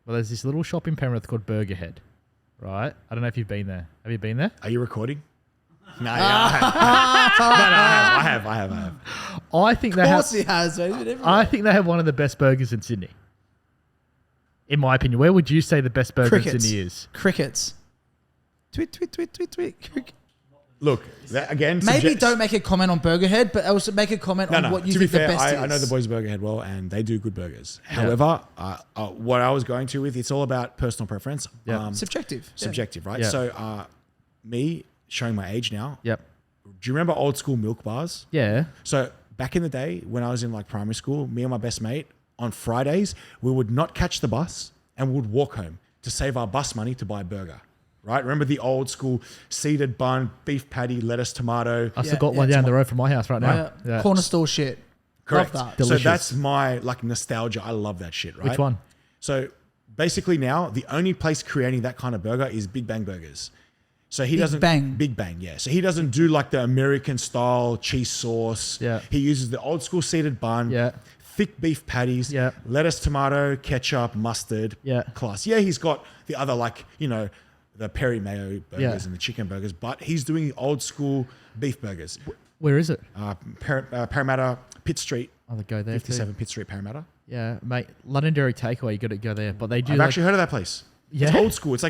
but there's this little shop in Penrith called Burger Head, right? I don't know if you've been there. Have you been there? Are you recording? No, I have. I think Of course he has. I think they have one of the best burgers in Sydney. In my opinion, where would you say the best burger in Sydney is? Crickets. Tweet. Cricket. Look, again, Maybe don't make a comment on Burger Head, but also make a comment on what you to think be fair, the best is. I know the boys at Burger Head well, and they do good burgers. However, what I was going to with, it's all about personal preference. Yeah. Subjective, right? Yeah. So, me showing my age now. Yep. Do you remember old school milk bars? Yeah. So back in the day when I was in primary school, me and my best mate on Fridays we would not catch the bus and we would walk home to save our bus money to buy a burger. Right? Remember the old school seeded bun, beef patty, lettuce, tomato. I still got one down the road from my house right now. Yeah. Corner store shit. Correct. Love that. Delicious. So that's my nostalgia. I love that shit, right? Which one? So basically now the only place creating that kind of burger is Big Bang Burgers. So he doesn't Big Bang, yeah. So he doesn't do the American style cheese sauce. Yeah. He uses the old school seeded bun. Yeah. Thick beef patties. Yeah. Lettuce, tomato, ketchup, mustard. Yeah. Class. Yeah, he's got the other the peri mayo burgers and the chicken burgers, but he's doing the old school beef burgers. Where is it? Parramatta, Pitt Street. Oh, they go there 57 Pitt Street, Parramatta. Yeah, mate. Londonderry Takeaway, you got to go there. But they do. I've actually heard of that place. Yeah. It's old school. It's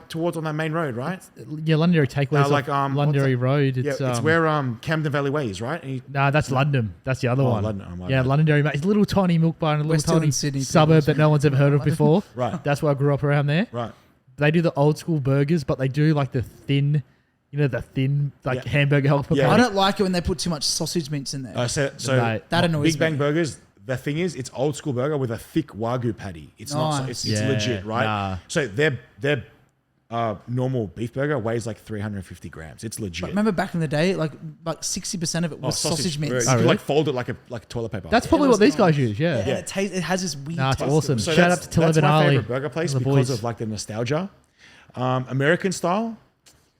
towards on that main road, right? Yeah, Londonderry Takeaway. Londonderry Road. It's where Camden Valley Way is, right? No, that's London. That's the other one. London. Yeah, Londonderry, mate. It's a little tiny milk bar in a We're little still tiny in Sydney, suburb that no one's ever heard of before. Right. That's where I grew up around there. Right. They do the old school burgers, but they do the thin, hamburger helper. Yeah. I don't like it when they put too much sausage mince in there. So Mate, that annoys Big Bang me. Burgers. The thing is, it's old school burger with a thick Wagyu patty. It's not. Nice. It's legit, right? Nah. So their normal beef burger weighs 350 grams. It's legit. But remember back in the day, 60% of it was sausage mince. You really? can fold it like toilet paper. That's probably what these guys use. Yeah. And it has this weird Nah, it's taste. awesome. So Shout out to Tilla that's my Benali. favorite burger place The because boys. of the nostalgia. American style,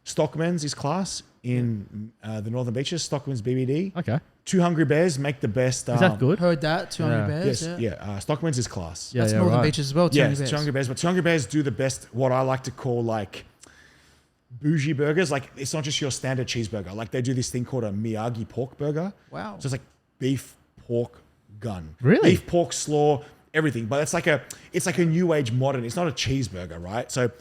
Stockman's is class in the Northern Beaches. Stockman's BBD. Okay. Two Hungry Bears make the best. Is that good? Heard that. 200 Yeah. Bears. Yes, Yeah. Stockman's is class. Yeah, That's yeah, Northern right. Beaches as well. 200 Bears. Two Hungry Bears, but Two Hungry Bears do the best. What I like to call bougie burgers. It's not just your standard cheeseburger. They do this thing called a Miyagi pork burger. Wow. So it's beef, pork, gun. Really? Beef, pork, slaw, everything. But it's a new age modern. It's not a cheeseburger, right? So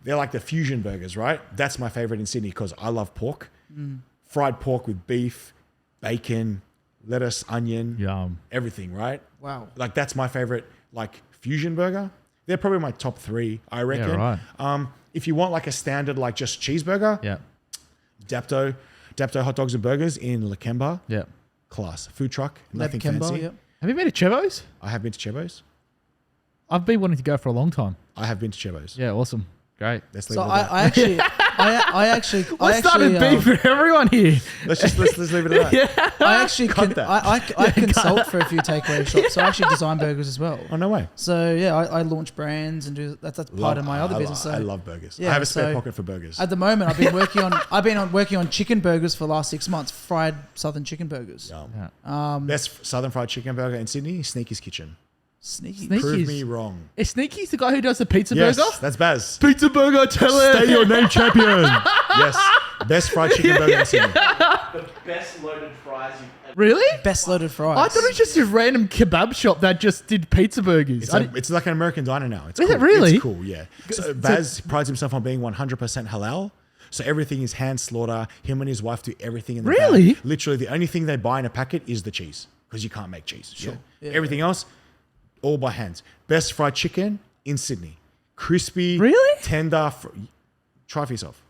they're the fusion burgers, right? That's my favorite in Sydney because I love pork. Fried pork with beef, bacon, lettuce, onion, Yum. everything, right? Wow. That's my favorite fusion burger. They're probably my top 3, I reckon. Yeah, right. If you want a standard just cheeseburger, Yeah. Dapto hot dogs and burgers in Lakemba, Yeah. class. Food truck, nothing Kemba, fancy. yep. Have you been to Chevo's? I have been to Chevo's. I've been wanting to go for a long time. I have been to Chevo's. Yeah, awesome. Great. Let's leave So it at that. I actually, I actually, I started beef with everyone here. Let's leave it at that. I actually Cut that. I consult for a few takeaway shops, so I actually design burgers as well. Oh, no way. So yeah, I launch brands and do that's part of my other business. So I love burgers. Yeah, I have a spare so pocket for burgers. at the moment, I've been working on chicken burgers for the last 6 months, fried southern chicken burgers. Yum. Best southern fried chicken burger in Sydney, Sneaky's Kitchen. Sneaky. Sneaky. Prove Sneaky's- me wrong. Is Sneaky's the guy who does the pizza Yes, burger? that's Baz. Pizza burger, tell it. Stay your name champion. Yes, best fried chicken burger in Sydney. The best loaded fries you've ever. Really? Best loaded fries. I thought it was just a random kebab shop that just did pizza burgers. It's like an American diner now. It's Is cool. it really? It's cool, yeah. So Baz prides himself on being 100% halal. So everything is hand slaughter. Him and his wife do everything in the Really? bag. Literally, the only thing they buy in a packet is the cheese because you can't make cheese. Sure. Yeah. Everything else, all by hand. Best fried chicken in Sydney. Crispy, Really? tender. Try for yourself.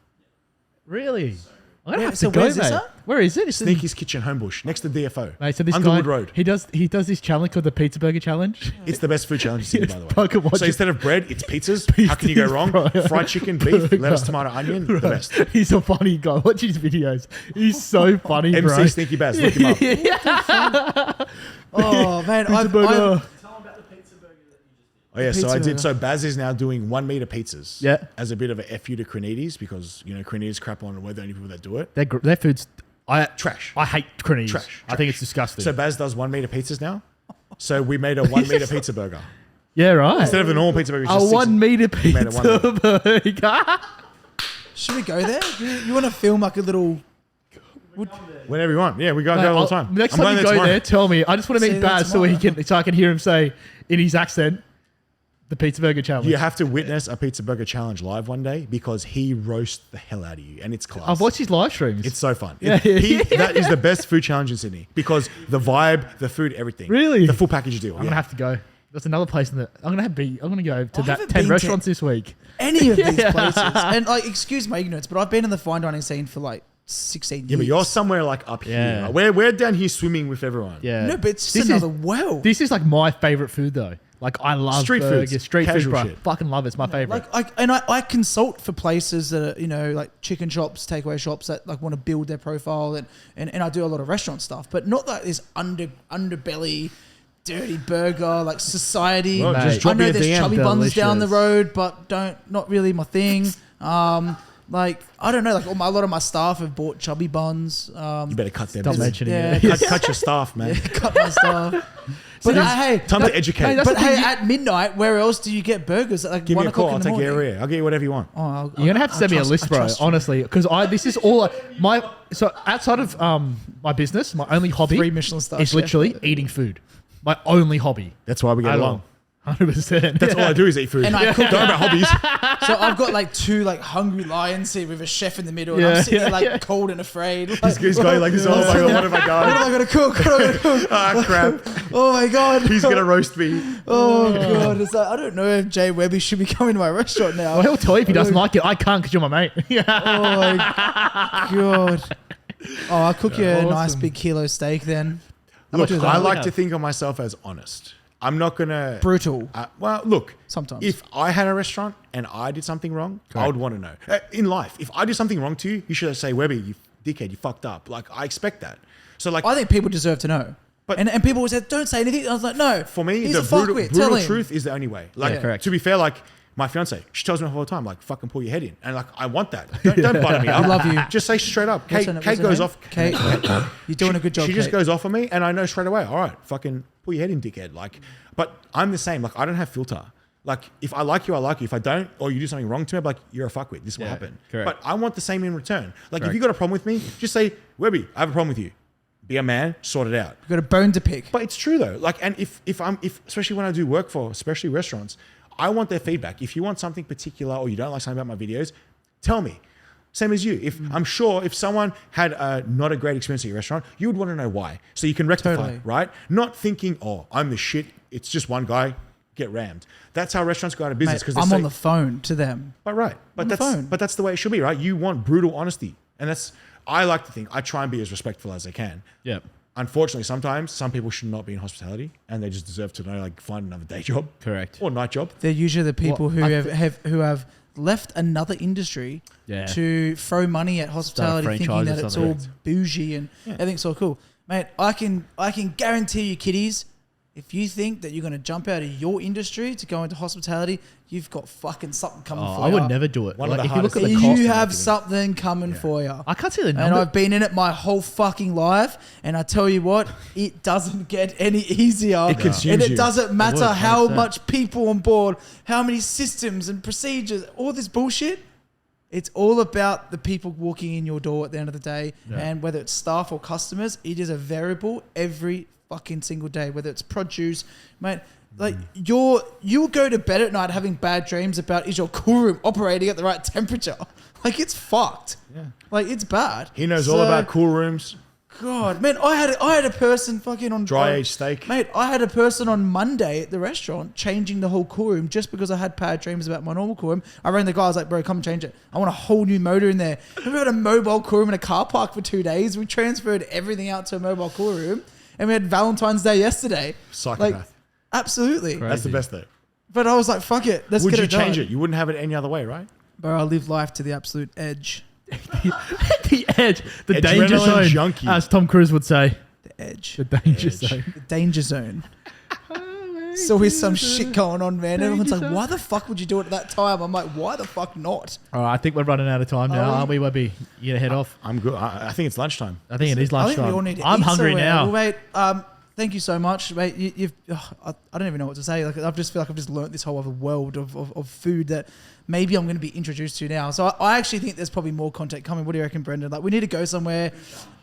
Really? I'm gonna Where- have so to go, where's this mate. at? Where is it? It's in- Sneaky's Kitchen, Homebush, next to DFO. Mate, so this Underwood guy, Road. he does this challenge called the Pizza Burger Challenge. It's the best food challenge in Sydney, by the way. Fucking watch So it. instead of bread, it's pizzas. How can you go wrong? Fried chicken, beef, lettuce, tomato, onion, the best. He's a funny guy. Watch his videos. He's so funny, bro. MC Sneaky Baz, look him up. Oh man, Pizza burger. Oh yeah, so Pizza I did. burger. So Baz is now doing 1 meter pizzas. Yeah. As a bit of a FU to Cranides because Cranides crap on we're the only people that do it. Their food's Trash. I hate Cranies. Trash. I think it's disgusting. So Baz does 1 meter pizzas now. So we made a 1 meter pizza burger yeah, right. instead of the normal pizza burger. It's A just 1 meter made it pizza 1 burger. should we go there? You want to film like a little? Whenever you want. Yeah, we go all the time. Next I'm time going you go tomorrow. there, tell me. I just want to See meet you there Baz so tomorrow. so I can hear him say in his accent the Pizza Burger Challenge. You have to witness a pizza burger challenge live one day because he roasts the hell out of you, and it's class. I've watched his live streams. It's so fun. Yeah. That is the best food challenge in Sydney because the vibe, the food, everything. Really? The full package deal. I'm gonna have to go. There's another place in the. I'm gonna go to I that haven't 10 been to- restaurants this week. Any of these Yeah. places, and like, excuse my ignorance, but I've been in the fine dining scene for like 16 years. Yeah, but you're somewhere like up Yeah. here. We're down here swimming with everyone. Yeah. No, but it's just This is- another world. This is like my favorite food though. Like I love Street burgers, foods, street food, casual bro. shit. Fucking love it. It's my favorite. Like I consult for places that are, like chicken shops, takeaway shops that like want to build their profile and I do a lot of restaurant stuff, but not like this underbelly dirty burger like society. Well, just I drop me know a there's DM. chubby buns down the Delicious. road, but not really my thing. Like I don't know, like a lot of my staff have bought chubby buns. You better cut them. Stop business. mentioning yeah. it. Cut your staff, man. Cut my stuff. But hey, Time to educate. Hey, that's but the thing, hey, at midnight, where else do you get burgers at like Give 1 me a call. o'clock I'll in the take morning? your area. I'll get you whatever you want. Oh, You're gonna have to send me a list, bro. Honestly, because this is all so outside of my business, my only hobby 3 Michelin stars. is literally eating food. My only hobby. That's why we get along. 100%. That's all I do is eat food. And I cook Don't worry about hobbies. So I've got like 2 like hungry lions here with a chef in the middle, and Yeah, I'm sitting there like yeah. cold and afraid. Like, He's going like this. Oh my god, what have I what done? am I gonna cook? What am I gonna cook? Ah, crap. Oh my god! He's gonna roast me. Oh god! It's like I don't know if JWebby should be coming to my restaurant now. Well, he'll tell you if he doesn't like it. I can't because you're my mate. Oh my god! Oh, I'll cook you a nice Awesome. big kilo steak then. Look, much is I that? like Yeah. to think of myself as honest. I'm not gonna. Brutal. Well, look. Sometimes. If I had a restaurant and I did something wrong, I would want to know. In life, if I do something wrong to you, you should say, Webby, you dickhead, you fucked up. Like, I expect that. So, like, I think people deserve to know. But- and people would say, "Don't say anything." I was like, "No." for me, he's the a fuckwit. Tell brutal him. truth is the only way. Like, Yeah, correct. to be fair, like, my fiance, she tells me all the time, like, fucking pull your head in. And, like, I want that. Don't butter me up. We love you. Just say straight up. What's Kate, her- Kate what's her goes name? off. Kate, you're doing a good job. She just Kate. goes off on me, and I know straight away. All right, fucking pull your head in, dickhead. Like, but I'm the same. Like, I don't have filter. Like, if I like you, I like you. If I don't, or you do something wrong to me, I'm like, you're a fuckwit. This is what Yeah, happened. correct. But I want the same in return. Like, if Correct. you got a problem with me, just say, Webby, I have a problem with you. Be a man, sort it out. You've got a bone to pick. But it's true though. Like, and if especially when I do work for, especially restaurants, I want their feedback. If you want something particular or you don't like something about my videos, tell me. Same as you. If I'm sure if someone had not a great experience at your restaurant, you would want to know why, so you can rectify, Totally. it, right? Not thinking, oh, I'm the shit. It's just one guy. Get rammed. That's how restaurants go out of business Mate, because I'm on the phone to them. but right. on But the that's phone. but that's the way it should be, right? You want brutal honesty, and that's I like to think I try and be as respectful as I can. Yep. Unfortunately, sometimes some people should not be in hospitality, and they just deserve to know, like, find another day job Correct. or night job. They're usually the people Well, who have left another industry Yeah. to throw money at hospitality, thinking franchise that or it's all something. bougie and everything's all cool. Mate, I can guarantee you, kiddies, if you think that you're going to jump out of your industry to go into hospitality, you've got fucking something coming for I you. would never do it. One of Like, the if you look at the hardest cost, You of have marketing. something coming for you. I can't see the And number. I've been in it my whole fucking life, and I tell you what, it doesn't get any easier. It consumes and it you. doesn't matter would, how 100%. much people on board, how many systems and procedures, all this bullshit. It's all about the people walking in your door at the end of the day, and whether it's staff or customers, it is a variable every fucking single day. Whether it's produce, mate. Like you'll go to bed at night having bad dreams about is your cool room operating at the right temperature? Like it's fucked. Yeah. Like it's bad. He knows all about cool rooms, God, man, I had a person fucking on dry aged steak. Mate, I had a person on Monday at the restaurant changing the whole cool room just because I had bad dreams about my normal cool room. I rang the guy, I was like, bro, come change it. I want a whole new motor in there. We had a mobile cool room in a car park for 2 days. We transferred everything out to a mobile cool room, and we had Valentine's Day yesterday. Psychopath. Like, absolutely. Right. That's the best though. But I was like, fuck it. Let's Would get you it done. change it? You wouldn't have it any other way, right? Bro, I live life to the absolute edge. the edge, the danger Adrenaline zone, junkie. as Tom Cruise would say. The edge. The danger Edge. zone. The danger zone. So here's some shit going on, man. Everyone's like, why the fuck would you do it at that time? I'm like, why the fuck not? All right, I think we're running out of time now, aren't we, Webby? You gonna head off? I'm good. I think it's lunchtime. I think it is I think lunchtime. we all need to I'm eat hungry somewhere. now. Well, mate, thank you so much, mate. I don't even know what to say. Like, I just feel like I've just learnt this whole other world of food that maybe I'm going to be introduced to now. So I actually think there's probably more content coming. What do you reckon, Brendan? Like, we need to go somewhere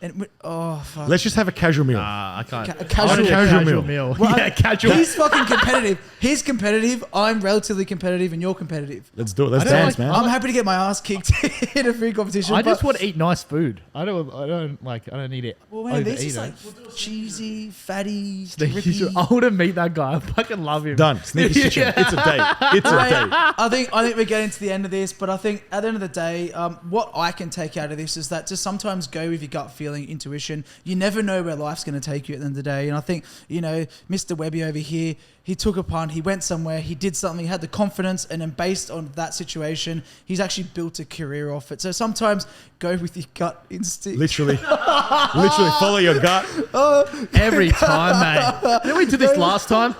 and fuck. Let's just have a casual meal. I can't. A casual- I want a casual meal. Well, yeah, casual. He's fucking competitive. He's competitive. I'm relatively competitive, and you're competitive. Let's do it. Let's I don't dance, like- man. I'm happy to get my ass kicked in a food competition. I but- just want to eat nice food. I don't need it. Well, man, this overeat is it. like cheesy, fatty, Sneaky drippy. I want to meet that guy. I fucking love him. Done. Sneaky kitchen. It's a date. It's a Mate, date. I think we're getting to the end of this, but I think at the end of the day, what I can take out of this is that just sometimes go with your gut feeling, intuition. You never know where life's going to take you at the end of the day. And I think, Mr. Webby over here, he took a punt, he went somewhere, he did something, he had the confidence, and then based on that situation, he's actually built a career off it. So sometimes go with your gut instinct. Literally follow your gut. Every time, mate. Did we do this last time?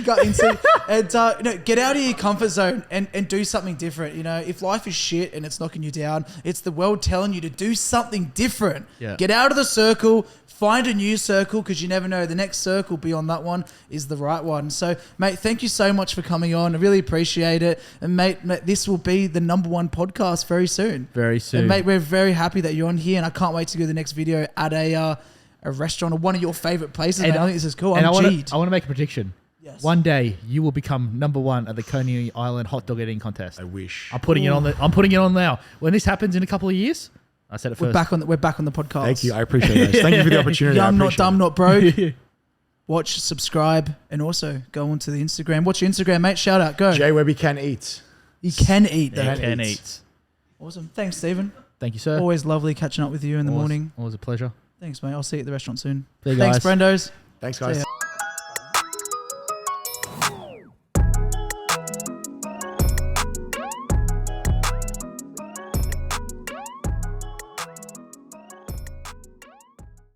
Gut instinct. And get out of your comfort zone and do something different. If life is shit and it's knocking you down, it's the world telling you to do something different. Yeah. Get out of the circle, find a new circle, because you never know, the next circle beyond that one is the right one. So, mate, thank you so much for coming on. I really appreciate it. And mate, this will be the #1 podcast very soon. Very soon. And mate, we're very happy that you're on here, and I can't wait to go to the next video at a restaurant or one of your favorite places. And Mate. I think this is cool. And I'm I want G'd. to make a prediction. Yes. One day you will become #1 at the Coney Island hot dog eating contest. I wish. I'm putting it on. I'm putting it on now. When this happens in a couple of years, I said it We're first. back on the podcast. Thank you. I appreciate it. Thank you for the opportunity. I Young, not appreciate dumb, it. not broke. Watch, subscribe, and also go onto the Instagram. What's your Instagram, mate? Shout out. Go. JWebby Can Eat. You can eat They that. can eat. Awesome. Thanks, Stephen. Thank you, sir. Always lovely catching up with you in the morning. Always a pleasure. Thanks, mate. I'll see you at the restaurant soon. See you Thanks, guys. Brendos. Thanks, See guys. ya.